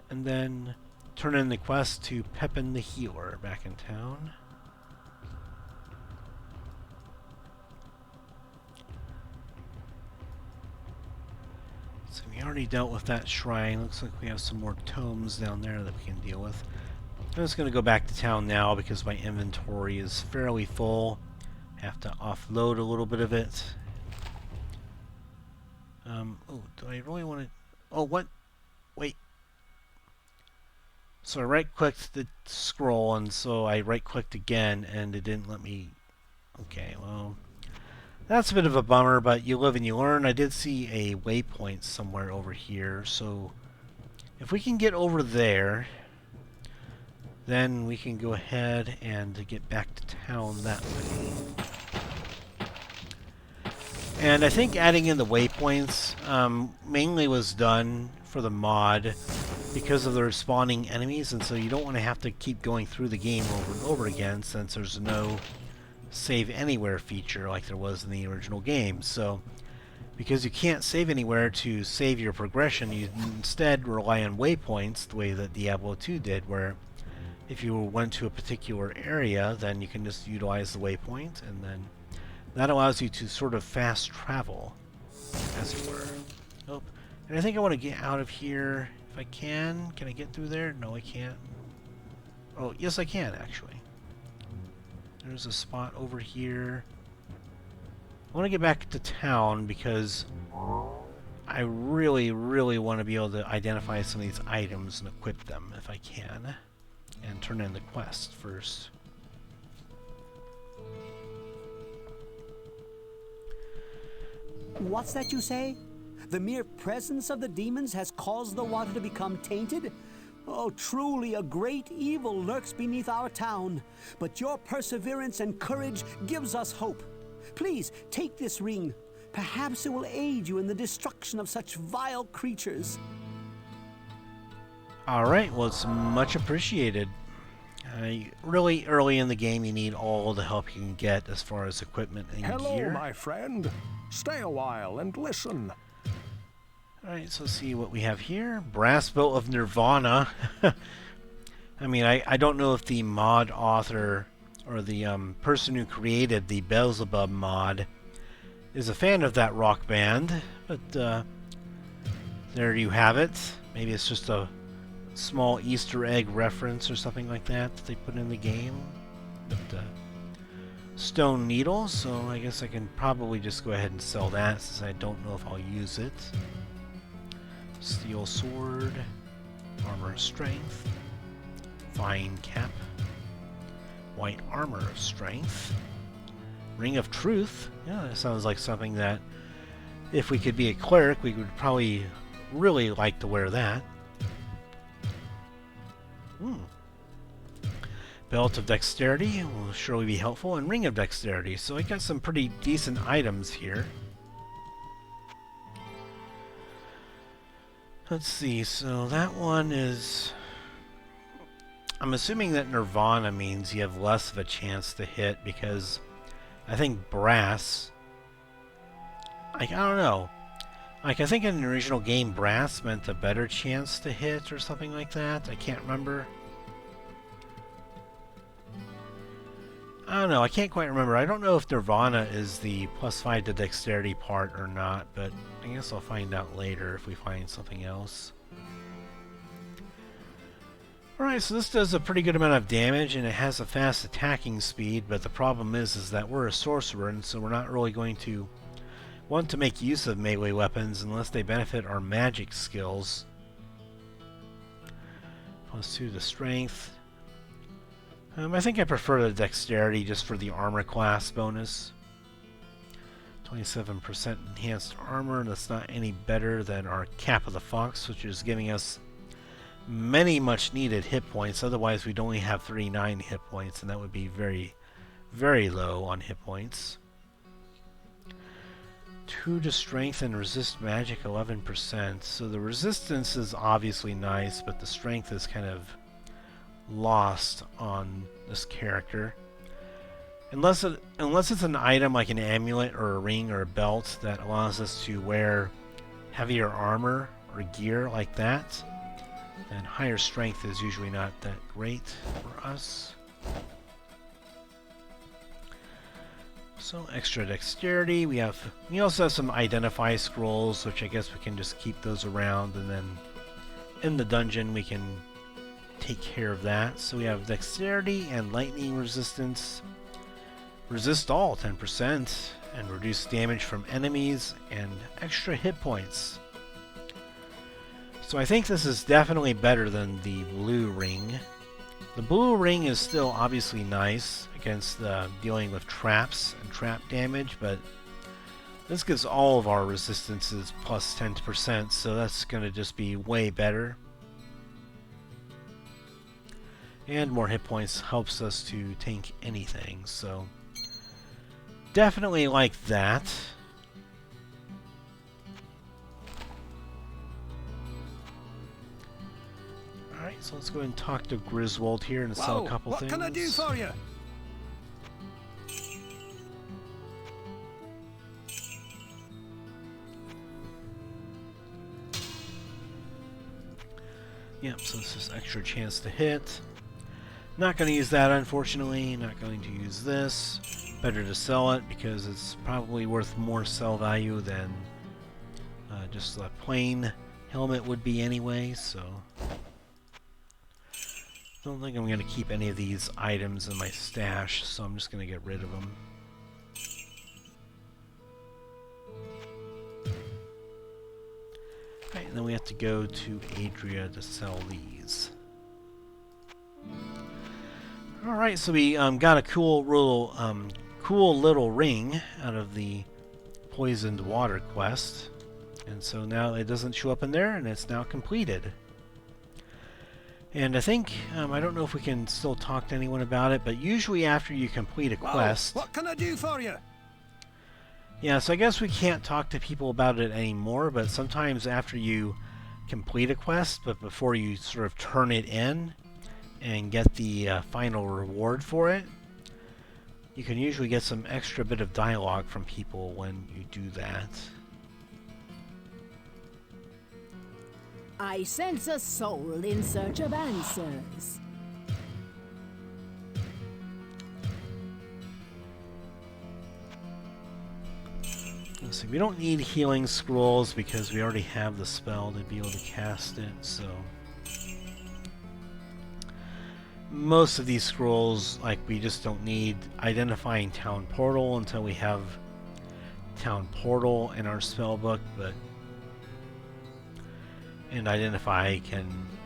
and then turn in the quest to Pepin the Healer back in town. So we already dealt with that shrine. Looks like we have some more tomes down there that we can deal with. I'm just going to go back to town now because my inventory is fairly full. I have to offload a little bit of it. Oh, do I really want to... Oh, what? Wait. So I right-clicked the scroll, and so I right-clicked again, and it didn't let me... Okay, well... That's a bit of a bummer, but you live and you learn. I did see a waypoint somewhere over here, so... If we can get over there, then we can go ahead and get back to town that way. And I think adding in the waypoints mainly was done for the mod because of the respawning enemies, and so you don't want to have to keep going through the game over and over again since there's no save anywhere feature like there was in the original game. So because you can't save anywhere to save your progression, you instead rely on waypoints the way that Diablo 2 did, where if you went to a particular area, then you can just utilize the waypoint, and then that allows you to sort of fast travel, as it were. Oh, and I think I want to get out of here if I can. Can I get through there? No, I can't. Oh, yes I can, actually. There's a spot over here. I want to get back to town because I really, really want to be able to identify some of these items and equip them if I can. And turn in the quest first. What's that you say? The mere presence of the demons has caused the water to become tainted? Oh, truly a great evil lurks beneath our town. But your perseverance and courage gives us hope. Please, take this ring. Perhaps it will aid you in the destruction of such vile creatures. Alright, well, it's much appreciated. Really early in the game, you need all the help you can get as far as equipment and Hello, gear. my friend. Stay a while and listen. Alright, so let's see what we have here. Brass Boat of Nirvana. I mean, I don't know if the mod author or the person who created the Belzebub mod is a fan of that rock band, but there you have it. Maybe it's just a small Easter egg reference or something like that they put in the game. But stone needle, so I guess I can probably just go ahead and sell that since I don't know if I'll use it. Steel sword, armor of strength, fine cap, white armor of strength, ring of truth. Yeah, that sounds like something that if we could be a cleric, we would probably really like to wear that. Belt of dexterity will surely be helpful, and ring of dexterity. So I got some pretty decent items here. Let's see, so that one is... I'm assuming that Nirvana means you have less of a chance to hit, because I think brass... I don't know. Like, I think in the original game, brass meant a better chance to hit or something like that. I can't remember. I don't know, I can't quite remember. I don't know if Nirvana is the +5 to dexterity part or not, but I guess I'll find out later if we find something else. Alright, so this does a pretty good amount of damage, and it has a fast attacking speed, but the problem is that we're a sorcerer, and so we're not really going to want to make use of melee weapons unless they benefit our magic skills. +2 to strength. I think I prefer the dexterity just for the armor class bonus. 27% enhanced armor. That's not any better than our Cap of the Fox, which is giving us many much needed hit points. Otherwise, we'd only have 39 hit points, and that would be very, very low on hit points. 2 to strength and resist magic 11%. So the resistance is obviously nice, but the strength is kind of lost on this character. Unless it's an item like an amulet or a ring or a belt that allows us to wear heavier armor or gear like that, then higher strength is usually not that great for us. So extra dexterity. We also have some identify scrolls, which I guess we can just keep those around, and then in the dungeon we can take care of that. So we have dexterity and lightning resistance. Resist all 10% and reduce damage from enemies and extra hit points. So I think this is definitely better than the blue ring. The blue ring is still obviously nice against dealing with traps and trap damage, but this gives all of our resistances plus 10%, so that's going to just be way better. And more hit points helps us to tank anything, so definitely like that. Alright, so let's go ahead and talk to Griswold here and sell a couple things. What can I do for you? Yep, so this is extra chance to hit. Not going to use that, unfortunately. Not going to use this. Better to sell it because it's probably worth more sell value than just a plain helmet would be anyway, so don't think I'm going to keep any of these items in my stash, so I'm just going to get rid of them. Right, and then we have to go to Adria to sell these. Alright, so we got a cool little ring out of the Poisoned Water quest. And so now it doesn't show up in there, and it's now completed. And I think, I don't know if we can still talk to anyone about it, but usually after you complete a quest... What can I do for you? Yeah, so I guess we can't talk to people about it anymore, but sometimes after you complete a quest, but before you sort of turn it in and get the final reward for it, you can usually get some extra bit of dialogue from people when you do that. I sense a soul in search of answers. Let's see, we don't need healing scrolls because we already have the spell to be able to cast it, so... Most of these scrolls, like, we just don't need identifying Town Portal until we have Town Portal in our spell book, but... And identify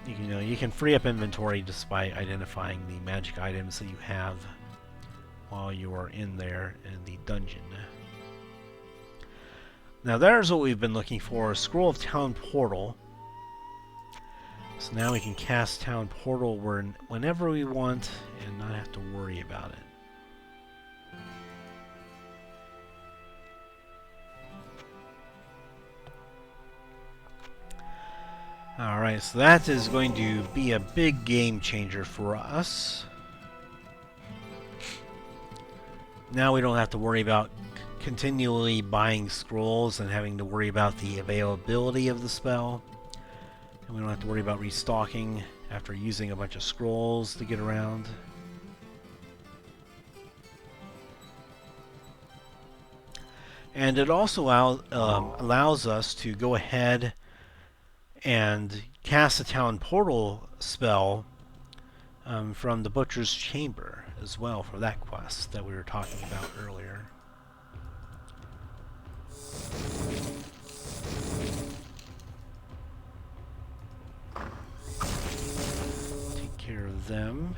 you can free up inventory just by identifying the magic items that you have while you are in there in the dungeon. Now there's what we've been looking for, a Scroll of Town Portal. So now we can cast Town Portal whenever we want and not have to worry about it. Alright, so that is going to be a big game changer for us. Now we don't have to worry about continually buying scrolls and having to worry about the availability of the spell. And we don't have to worry about restocking after using a bunch of scrolls to get around. And it also allows us to go ahead and cast a Town Portal spell from the Butcher's Chamber as well for that quest that we were talking about earlier. Take care of them.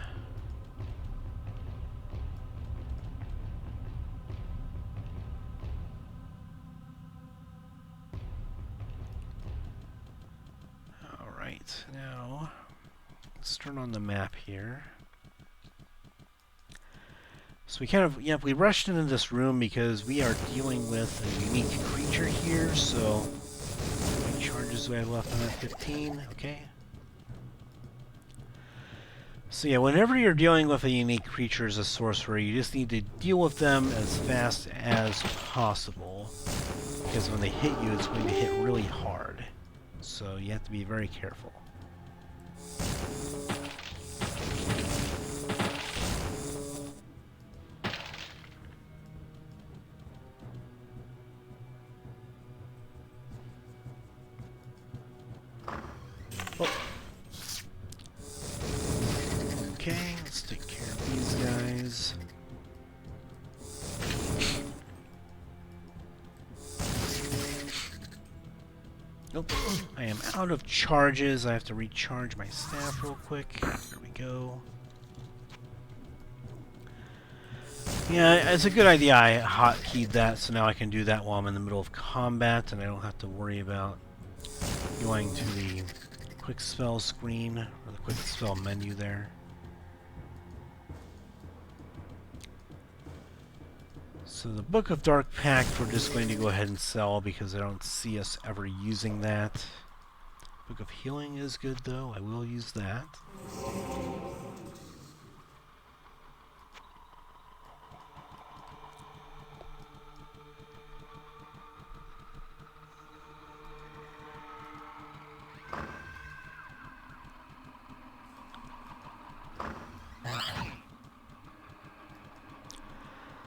Alright, now let's turn on the map here. So we rushed into this room because we are dealing with a unique creature here, so how many charges do I have left on that? 15? Okay. So yeah, whenever you're dealing with a unique creature as a sorcerer, you just need to deal with them as fast as possible, because when they hit you, it's going to hit really hard. So you have to be very careful. Okay, let's take care of these guys. Nope, I I am out of charges. I have to recharge my staff real quick. There we go. Yeah, it's a good idea I hotkeyed that, so now I can do that while I'm in the middle of combat, and I don't have to worry about going to the quick spell screen, or the quick spell menu there. So the Book of Dark Pact we're just going to go ahead and sell because I don't see us ever using that. Book of Healing is good though, I will use that.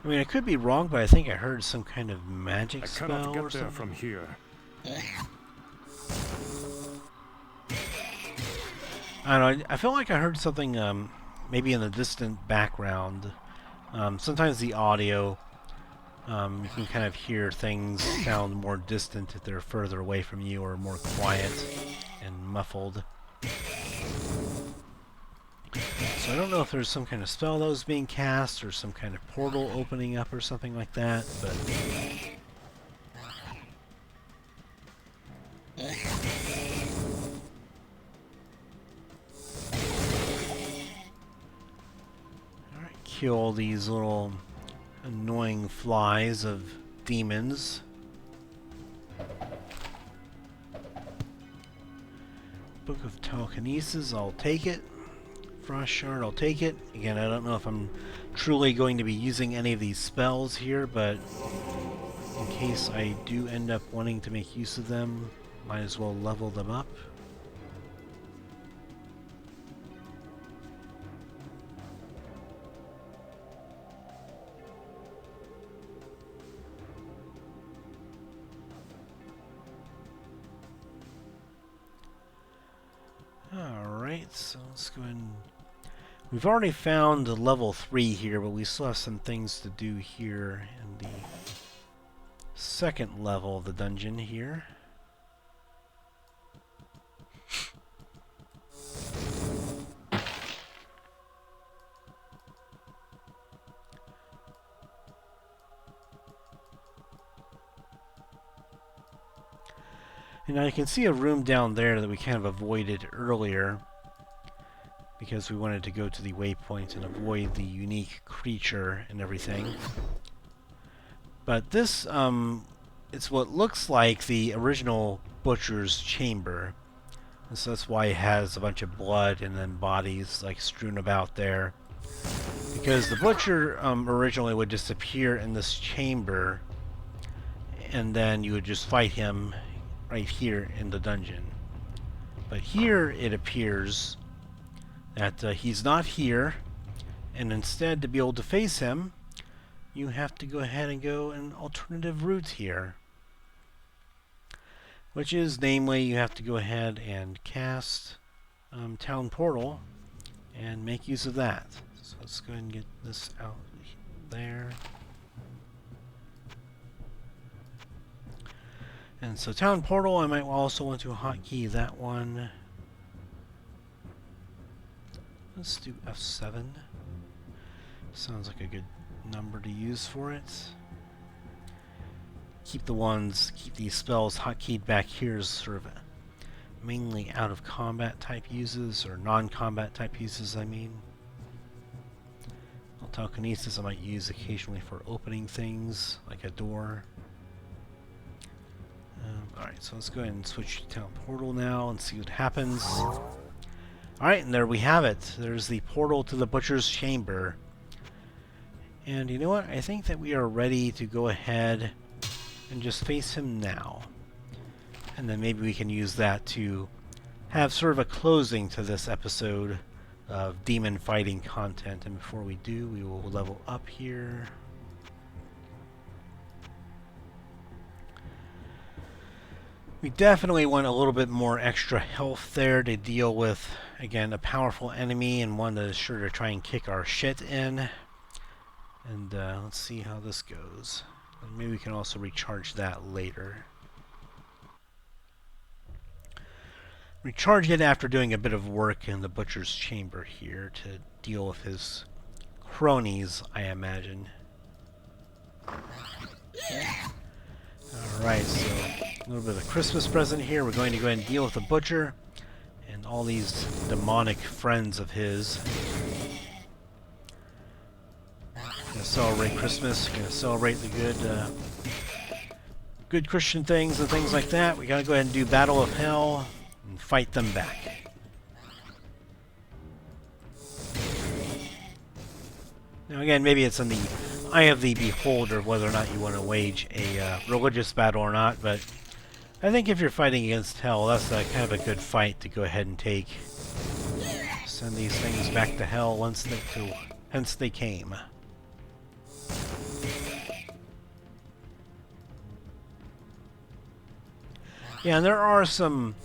I mean, I could be wrong, but I think I heard some kind of magic spell I cannot get or there something. from here. I don't know, I feel like I heard something maybe in the distant background. Sometimes the audio, you can kind of hear things sound more distant if they're further away from you or more quiet and muffled. So I don't know if there's some kind of spell that was being cast or some kind of portal opening up or something like that, but... Alright, kill these little annoying flies of demons. Book of Telekinesis, I'll take it. Frost Shard, I'll take it. Again, I don't know if I'm truly going to be using any of these spells here, but in case I do end up wanting to make use of them, might as well level them up. Alright, so let's go ahead and... We've already found level 3 here, but we still have some things to do here in the second level of the dungeon here. And now you can see a room down there that we kind of avoided earlier because we wanted to go to the waypoint and avoid the unique creature and everything. But this, it's what looks like the original Butcher's Chamber. And so that's why it has a bunch of blood and then bodies like strewn about there. Because the Butcher originally would just appear in this chamber and then you would just fight him right here in the dungeon. But here it appears that he's not here, and instead to be able to face him you have to go ahead and go an alternative route here, which is namely you have to go ahead and cast Town Portal and make use of that. So let's go ahead and get this out there. And so Town Portal, I might also want to hotkey that one. Let's do F7. Sounds like a good number to use for it. Keep these spells hotkeyed back here as sort of mainly out of combat type uses, or non-combat type uses, I mean. Well, Telekinesis I might use occasionally for opening things, like a door. Alright, so let's go ahead and switch to Town Portal now and see what happens. Alright, and there we have it. There's the portal to the Butcher's Chamber. And you know what? I think that we are ready to go ahead and just face him now. And then maybe we can use that to have sort of a closing to this episode of demon fighting content. And before we do, we will level up here. We definitely want a little bit more extra health there to deal with, again, a powerful enemy and one that is sure to try and kick our shit in. And let's see how this goes. And maybe we can also recharge that later. recharge it after doing a bit of work in the butcher's chamber here to deal with his cronies, I imagine. Alright, so a little bit of a Christmas present here. We're going to go ahead and deal with the butcher and all these demonic friends of his. Gonna celebrate Christmas, gonna celebrate the good Christian things and things like that. We gotta go ahead and do Battle of Hell and fight them back. Now again, maybe it's in the eye of the beholder whether or not you want to wage a religious battle or not, but I think if you're fighting against Hell, that's kind of a good fight to go ahead and take. Send these things back to Hell hence they came. Yeah, and there are some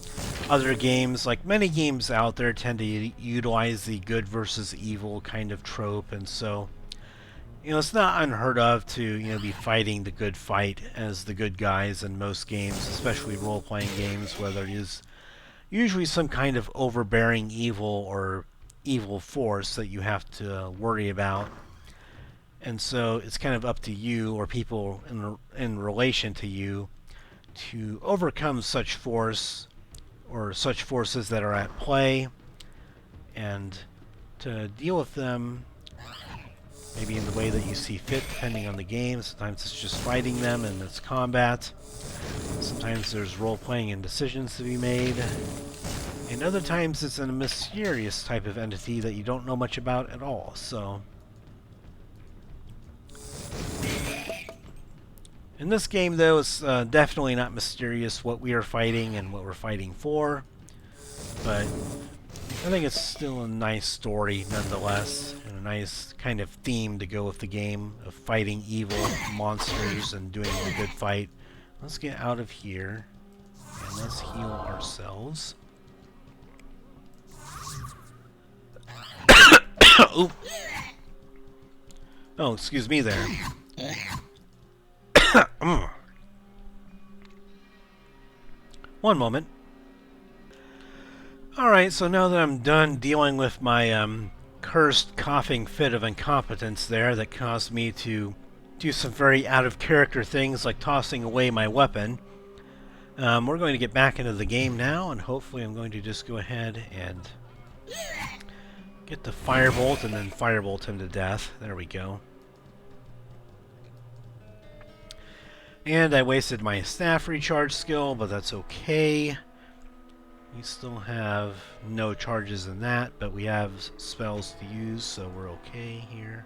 other games, like many games out there tend to utilize the good versus evil kind of trope, and so, you know, it's not unheard of to, you know, be fighting the good fight as the good guys in most games, especially role-playing games, where there is usually some kind of overbearing evil or evil force that you have to worry about. And so it's kind of up to you or people in relation to you to overcome such force or such forces that are at play and to deal with them maybe in the way that you see fit depending on the game. Sometimes it's just fighting them and it's combat. Sometimes there's role-playing and decisions to be made. And other times it's a mysterious type of entity that you don't know much about at all. So in this game, though, it's definitely not mysterious what we are fighting and what we're fighting for, but I think it's still a nice story nonetheless, and a nice kind of theme to go with the game of fighting evil monsters and doing a good fight. Let's get out of here, and let's heal ourselves. Oop. Oh, excuse me there. One moment. Alright, so now that I'm done dealing with my cursed coughing fit of incompetence there that caused me to do some very out-of-character things like tossing away my weapon, we're going to get back into the game now, and hopefully I'm going to just go ahead and get the firebolt and then firebolt him to death. There we go. And I wasted my staff recharge skill, but that's okay. We still have no charges in that, but we have spells to use, so we're okay here.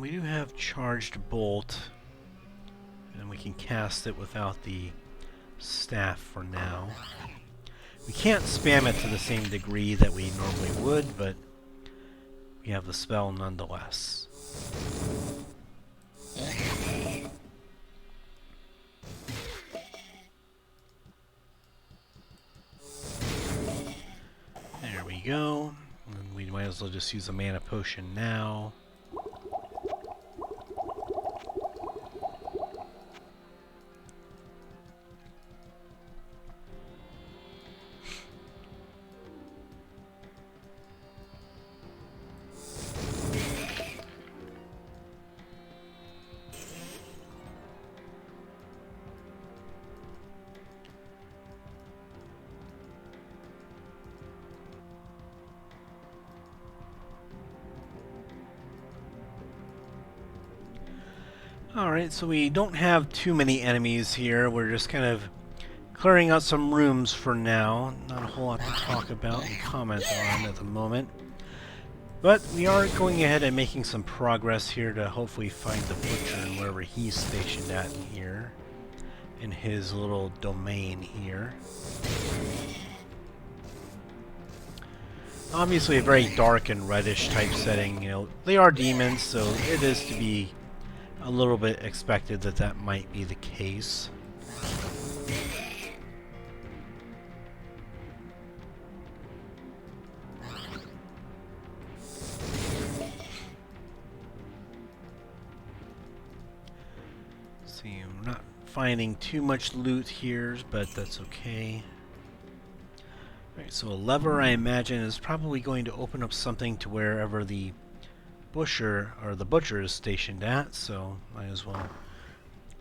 We do have charged bolt, and we can cast it without the staff for now. We can't spam it to the same degree that we normally would, but we have the spell nonetheless. There we go. And we might as well just use a mana potion now. Alright, so we don't have too many enemies here. We're just kind of clearing out some rooms for now. Not a whole lot to talk about and comment on at the moment. But we are going ahead and making some progress here to hopefully find the butcher and wherever he's stationed at here. In his little domain here. Obviously a very dark and reddish type setting. You know, they are demons, so it is to be a little bit expected that that might be the case. See, we're not finding too much loot here, but that's okay. Alright, so a lever, I imagine, is probably going to open up something to wherever the butcher is stationed at, so might as well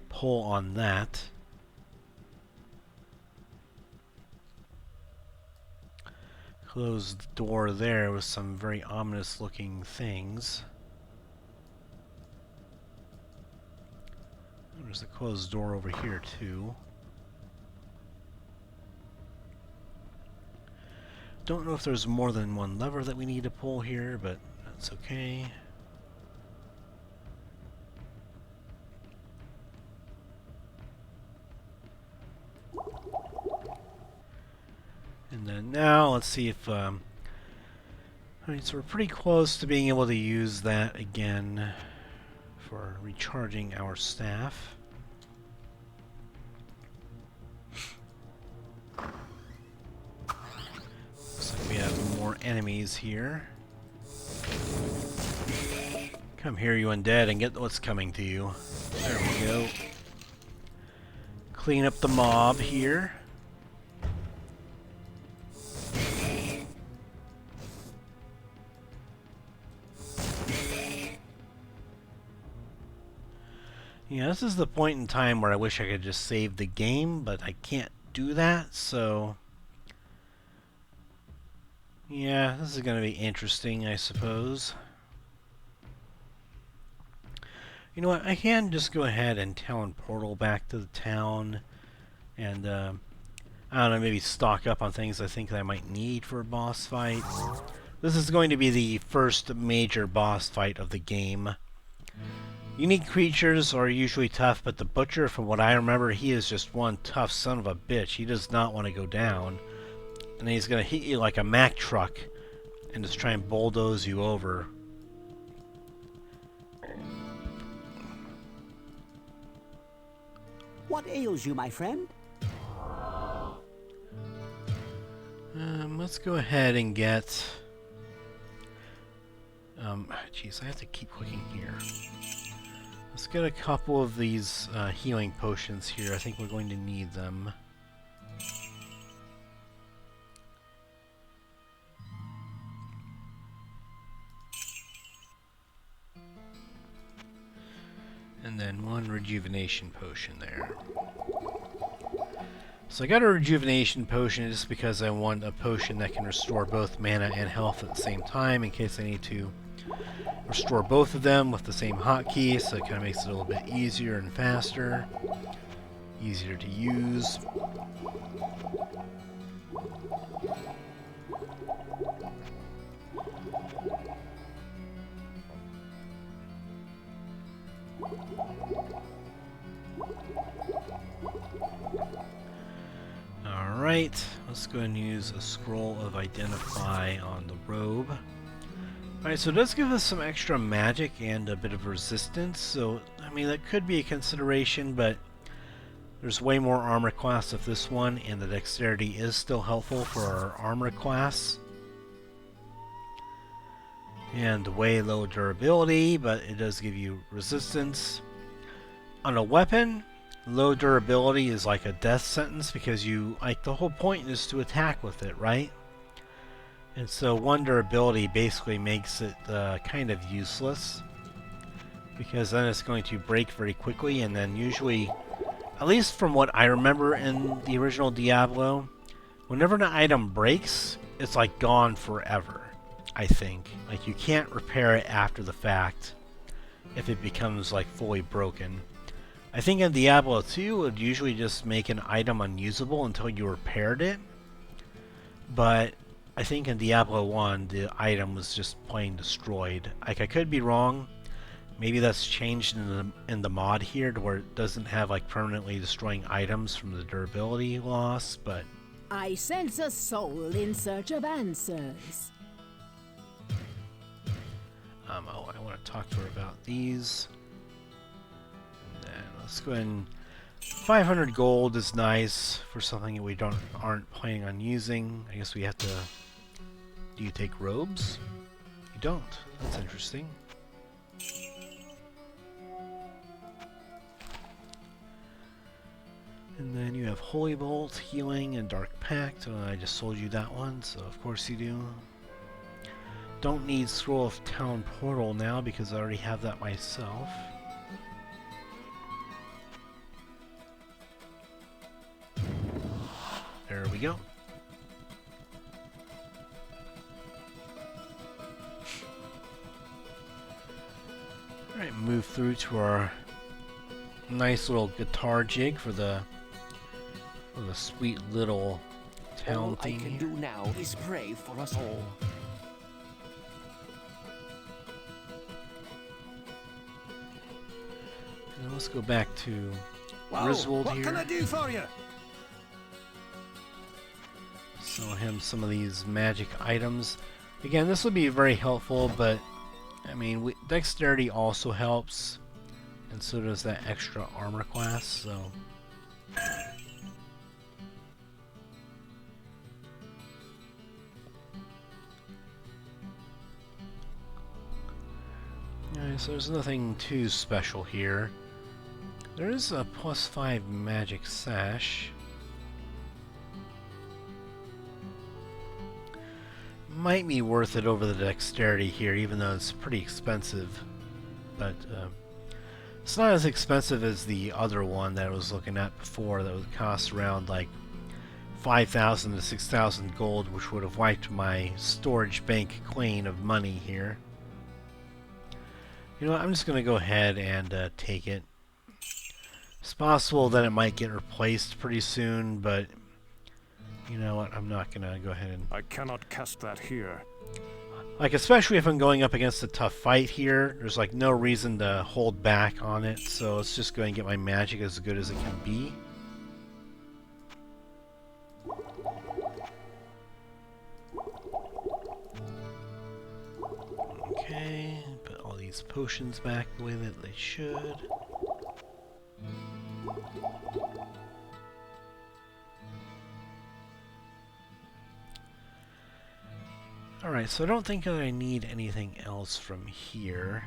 pull on that. Close the door there with some very ominous looking things. There's a closed door over here too. Don't know if there's more than one lever that we need to pull here, but that's okay. And then now let's see if alright, so we're pretty close to being able to use that again for recharging our staff. Looks like we have more enemies here. Come here, you undead, and get what's coming to you. There we go. Clean up the mob here. Yeah, this is the point in time where I wish I could just save the game, but I can't do that, so... yeah, this is going to be interesting, I suppose. You know what, I can just go ahead and town portal back to the town, and, I don't know, maybe stock up on things I think that I might need for a boss fight. This is going to be the first major boss fight of the game. Unique creatures are usually tough, but the butcher, from what I remember, he is just one tough son of a bitch. He does not want to go down. And he's going to hit you like a Mack truck and just try and bulldoze you over. What ails you, my friend? Let's go ahead and get... geez, I have to keep clicking here. Let's get a couple of these healing potions here. I think we're going to need them. And then one rejuvenation potion there. So I got a rejuvenation potion just because I want a potion that can restore both mana and health at the same time in case I need to restore both of them with the same hotkey, so it kind of makes it a little bit easier and faster. Easier to use. Alright, let's go and use a scroll of identify on the robe. Alright, so it does give us some extra magic and a bit of resistance, so, I mean, that could be a consideration, but there's way more armor class of this one, and the dexterity is still helpful for our armor class. And way low durability, but it does give you resistance. On a weapon, low durability is like a death sentence because you, like, the whole point is to attack with it, right? And so one durability basically makes it kind of useless because then it's going to break very quickly, and then usually, at least from what I remember in the original Diablo, whenever an item breaks, it's like gone forever, I think. Like, you can't repair it after the fact if it becomes like fully broken. I think in Diablo 2 it would usually just make an item unusable until you repaired it, but I think in Diablo 1 the item was just plain destroyed. Like, I could be wrong. Maybe that's changed in the mod here to where it doesn't have like permanently destroying items from the durability loss, but I sense a soul in search of answers. oh, I want to talk to her about these. And then let's go ahead and 500 gold is nice for something that we aren't planning on using. I guess we have to. Do you take robes? You don't. That's interesting. And then you have Holy Bolt, Healing, and Dark Pact. I just sold you that one, so of course you do. Don't need Scroll of Town Portal now because I already have that myself. There we go. Alright, move through to our nice little guitar jig for the sweet little town All theme I can here. do now is pray for us all. And let's go back to Well, Griswold what here. can I do for you? Sell him some of these magic items. Again, this will be very helpful, but I mean, dexterity also helps, and so does that extra armor class, so. Alright, so there's nothing too special here. There is a +5 magic sash. Might be worth it over the dexterity here, even though it's pretty expensive. But it's not as expensive as the other one that I was looking at before that would cost around like 5,000 to 6,000 gold, which would have wiped my storage bank clean of money here. You know what, I'm just going to go ahead and take it. It's possible that it might get replaced pretty soon, but you know what, I'm not going to go ahead and... I cannot cast that here. Like, especially if I'm going up against a tough fight here, there's like no reason to hold back on it, so let's just go and get my magic as good as it can be. Okay, put all these potions back the way that they should. Alright, so I don't think that I need anything else from here.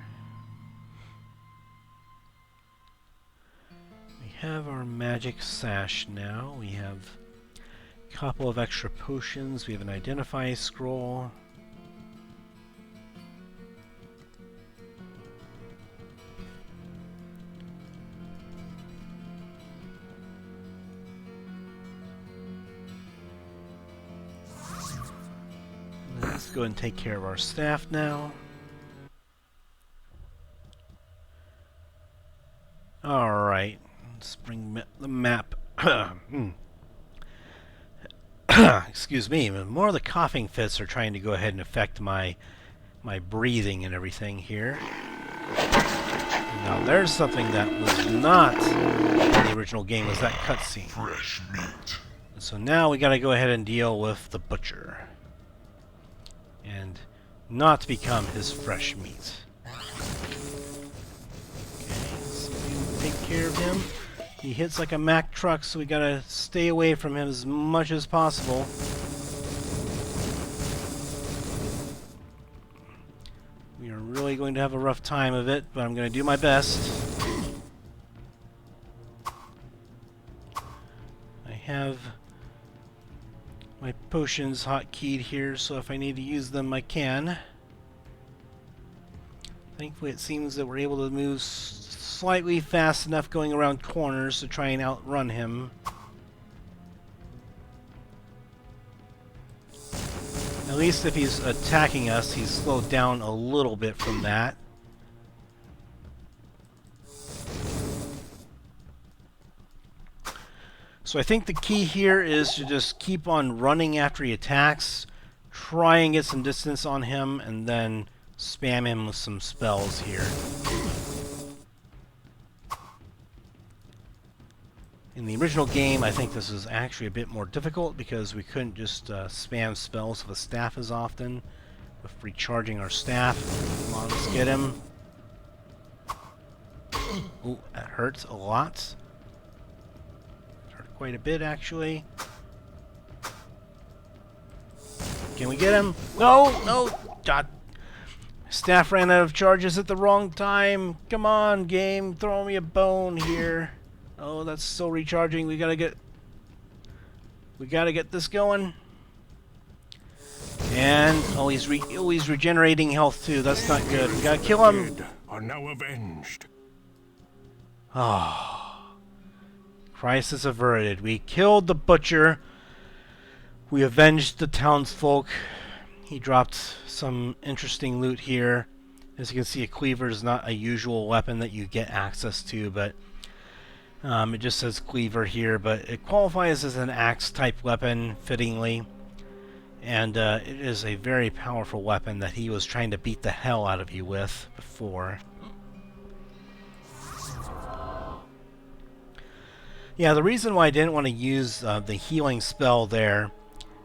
We have our magic sash now. We have a couple of extra potions. We have an identify scroll. Let's go and take care of our staff now. Alright, let's bring the map. Excuse me, more of the coughing fits are trying to go ahead and affect my breathing and everything here. Now there's something that was not in the original game, was that cutscene. Fresh meat. So now we gotta go ahead and deal with the butcher. And not become his fresh meat. Okay, so we take care of him. He hits like a Mack truck, so we gotta stay away from him as much as possible. We are really going to have a rough time of it, but I'm going to do my best. I have my potions hotkeyed here, so if I need to use them, I can. Thankfully, it seems that we're able to move slightly fast enough going around corners to try and outrun him. At least if he's attacking us, he's slowed down a little bit from that. So I think the key here is to just keep on running after he attacks, try and get some distance on him, and then spam him with some spells here. In the original game, I think this is actually a bit more difficult because we couldn't just spam spells with a staff as often. With recharging our staff. Come on, let's get him. Ooh, that hurts a lot. Hurt quite a bit, actually. Can we get him? No! No! God. Staff ran out of charges at the wrong time. Come on, game. Throw me a bone here. Oh, that's still recharging. We gotta get this going. And oh, he's regenerating health too. That's not good. We gotta kill him. Dead are now avenged. Oh, crisis averted. We killed the butcher. We avenged the townsfolk. He dropped some interesting loot here. As you can see, a cleaver is not a usual weapon that you get access to, but it just says cleaver here, but it qualifies as an axe-type weapon, fittingly. And it is a very powerful weapon that he was trying to beat the hell out of you with before. Yeah, the reason why I didn't want to use the healing spell there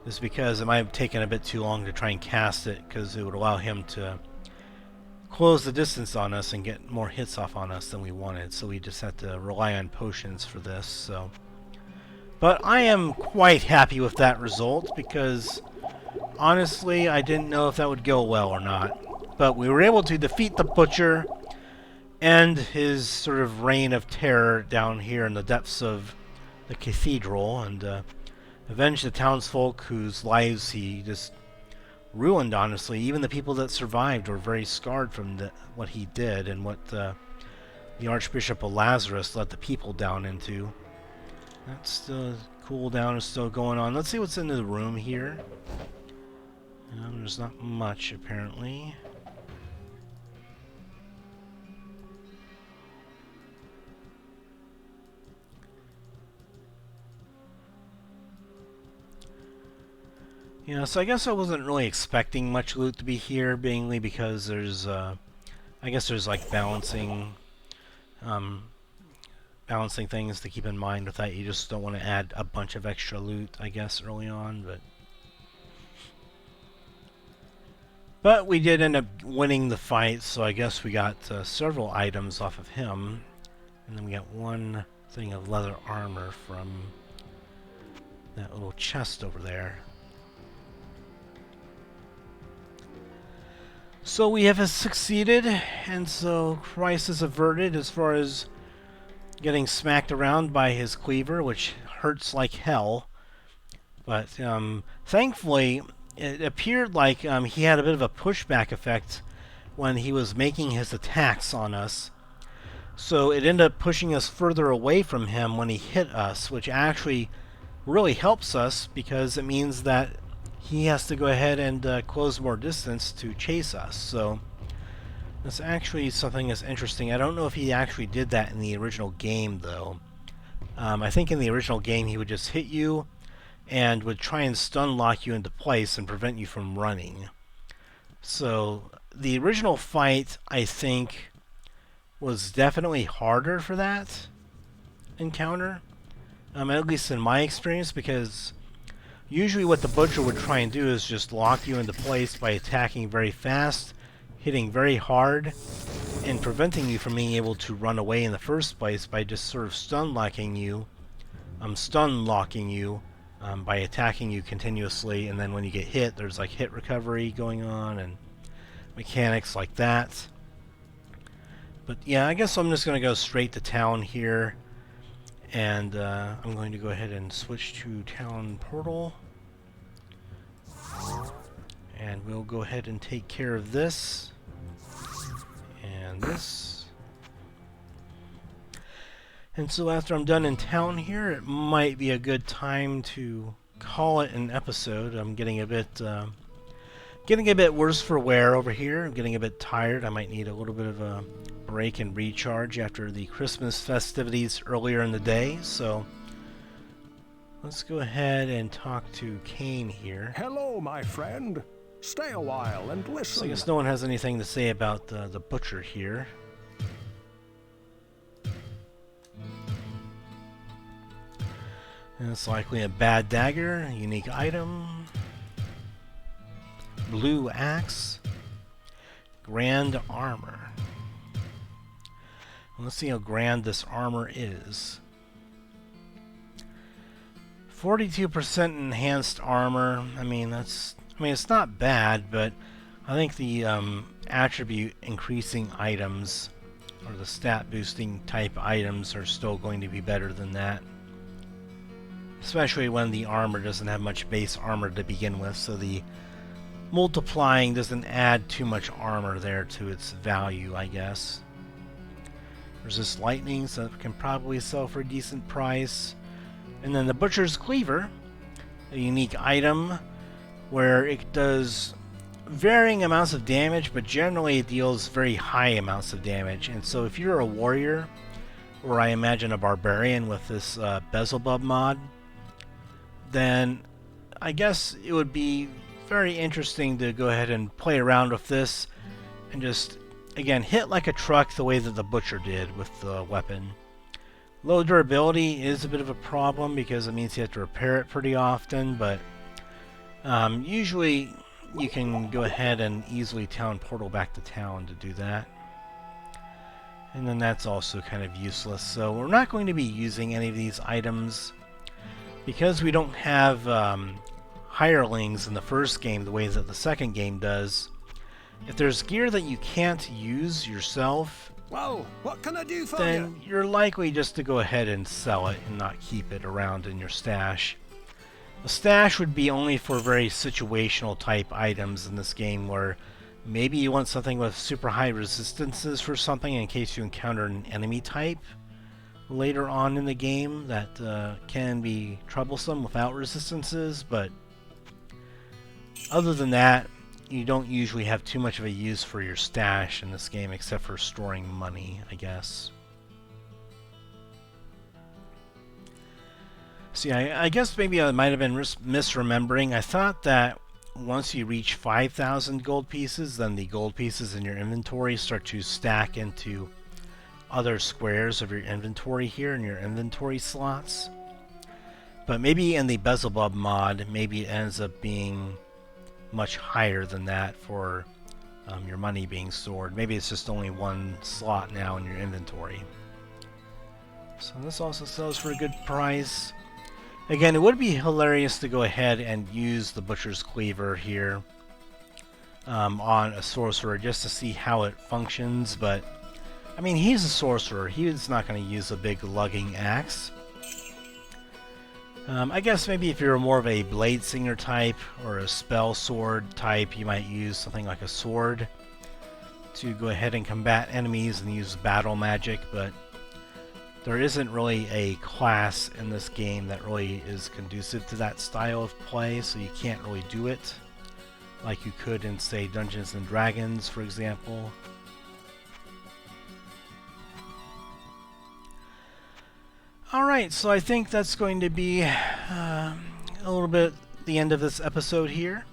is because it might have taken a bit too long to try and cast it, because it would allow him to close the distance on us and get more hits off on us than we wanted, so we just had to rely on potions for this. So, but I am quite happy with that result, because honestly I didn't know if that would go well or not, but we were able to defeat the butcher and his sort of reign of terror down here in the depths of the cathedral, and avenge the townsfolk whose lives he just ruined, honestly. Even the people that survived were very scarred from what he did and what the Archbishop of Lazarus let the people down into. That's still, cooldown is still going on. Let's see what's in the room here. There's not much, apparently. Yeah, so I guess I wasn't really expecting much loot to be here, mainly because there's, I guess there's like balancing things to keep in mind with that. You just don't want to add a bunch of extra loot, I guess, early on, but we did end up winning the fight, so I guess we got several items off of him, and then we got one thing of leather armor from that little chest over there. So we have succeeded, and so crisis averted as far as getting smacked around by his cleaver, which hurts like hell. But thankfully, it appeared like he had a bit of a pushback effect when he was making his attacks on us. So it ended up pushing us further away from him when he hit us, which actually really helps us, because it means that he has to go ahead and close more distance to chase us. So that's actually something that's interesting. I don't know if he actually did that in the original game, though. I think in the original game he would just hit you and would try and stun lock you into place and prevent you from running. So the original fight, I think, was definitely harder for that encounter, at least in my experience, because usually what the butcher would try and do is just lock you into place by attacking very fast, hitting very hard, and preventing you from being able to run away in the first place by just sort of stun locking you by attacking you continuously, and then when you get hit, there's like hit recovery going on and mechanics like that. But yeah, I guess I'm just going to go straight to town here. And I'm going to go ahead and switch to Town Portal. And we'll go ahead and take care of this. And this. And so after I'm done in town here, it might be a good time to call it an episode. I'm getting a bit worse for wear over here. I'm getting a bit tired. I might need a little bit of a break and recharge after the Christmas festivities earlier in the day. So let's go ahead and talk to Kane here. Hello, my friend. Stay a while and listen. So I guess no one has anything to say about the butcher here. And it's likely a bad dagger, unique item, blue axe, grand armor. Let's see how grand this armor is. 42% enhanced armor. I mean, it's not bad, but I think the attribute increasing items or the stat boosting type items are still going to be better than that. Especially when the armor doesn't have much base armor to begin with, so the multiplying doesn't add too much armor there to its value, I guess. Resist lightning, so it can probably sell for a decent price. And then the Butcher's Cleaver, a unique item where it does varying amounts of damage, but generally it deals very high amounts of damage. And so if you're a warrior, or I imagine a barbarian with this Belzebub mod, then I guess it would be very interesting to go ahead and play around with this and just, again, hit like a truck the way that the Butcher did with the weapon. Low durability is a bit of a problem because it means you have to repair it pretty often, but usually you can go ahead and easily town portal back to town to do that. And then that's also kind of useless, so we're not going to be using any of these items because we don't have hirelings in the first game the way that the second game does. If there's gear that you can't use yourself, Well, what can I do for then you? you're likely just to go ahead and sell it and not keep it around in your stash. A stash would be only for very situational type items in this game where maybe you want something with super high resistances for something in case you encounter an enemy type later on in the game that can be troublesome without resistances, but other than that, you don't usually have too much of a use for your stash in this game except for storing money, I guess. See, I guess maybe I might have been misremembering. I thought that once you reach 5,000 gold pieces, then the gold pieces in your inventory start to stack into other squares of your inventory here in your inventory slots. But maybe in the Belzebub mod, maybe it ends up being much higher than that for your money being stored. Maybe it's just only one slot now in your inventory. So this also sells for a good price. Again, it would be hilarious to go ahead and use the Butcher's Cleaver here on a sorcerer just to see how it functions, but I mean, he's a sorcerer. He's not going to use a big lugging axe. I guess maybe if you're more of a blade singer type or a spell sword type, you might use something like a sword to go ahead and combat enemies and use battle magic, but there isn't really a class in this game that really is conducive to that style of play, so you can't really do it like you could in, say, Dungeons and Dragons, for example. Alright, so I think that's going to be a little bit the end of this episode here.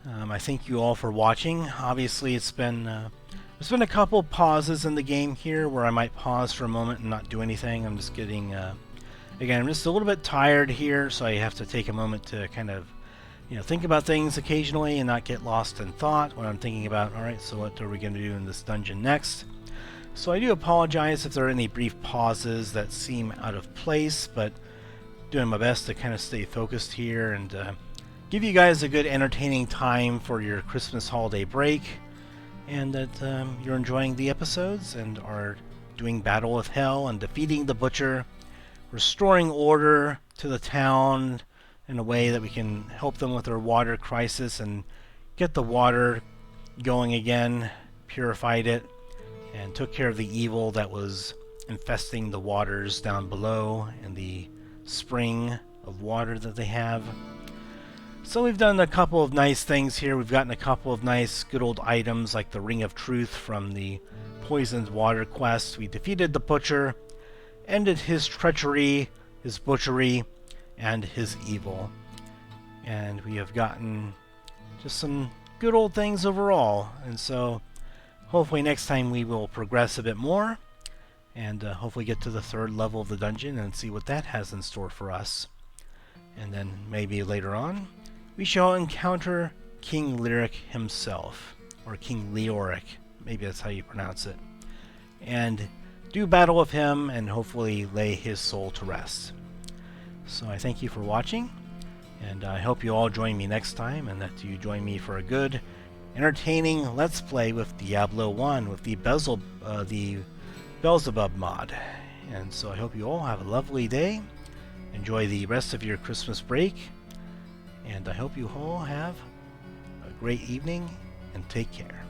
I thank you all for watching. Obviously, there's been a couple pauses in the game here where I might pause for a moment and not do anything. I'm just getting, again, I'm just a little bit tired here, so I have to take a moment to kind of, think about things occasionally and not get lost in thought when I'm thinking about, alright, so what are we going to do in this dungeon next? So I do apologize if there are any brief pauses that seem out of place, but doing my best to kind of stay focused here and give you guys a good entertaining time for your Christmas holiday break, and that you're enjoying the episodes and are doing battle with hell and defeating the Butcher, restoring order to the town in a way that we can help them with their water crisis and get the water going again, purified it, and took care of the evil that was infesting the waters down below and the spring of water that they have. So we've done a couple of nice things here. We've gotten a couple of nice good old items like the Ring of Truth from the Poisoned Water quest. We defeated the Butcher, ended his treachery, his butchery, and his evil. And we have gotten just some good old things overall. And so hopefully next time we will progress a bit more and hopefully get to the 3rd level of the dungeon and see what that has in store for us. And then maybe later on we shall encounter King Leoric himself, or King Leoric, maybe that's how you pronounce it, and do battle with him and hopefully lay his soul to rest. So I thank you for watching, and I hope you all join me next time and that you join me for a good entertaining Let's Play with Diablo 1 with the Belzebub mod. And so I hope you all have a lovely day. Enjoy the rest of your Christmas break. And I hope you all have a great evening and take care.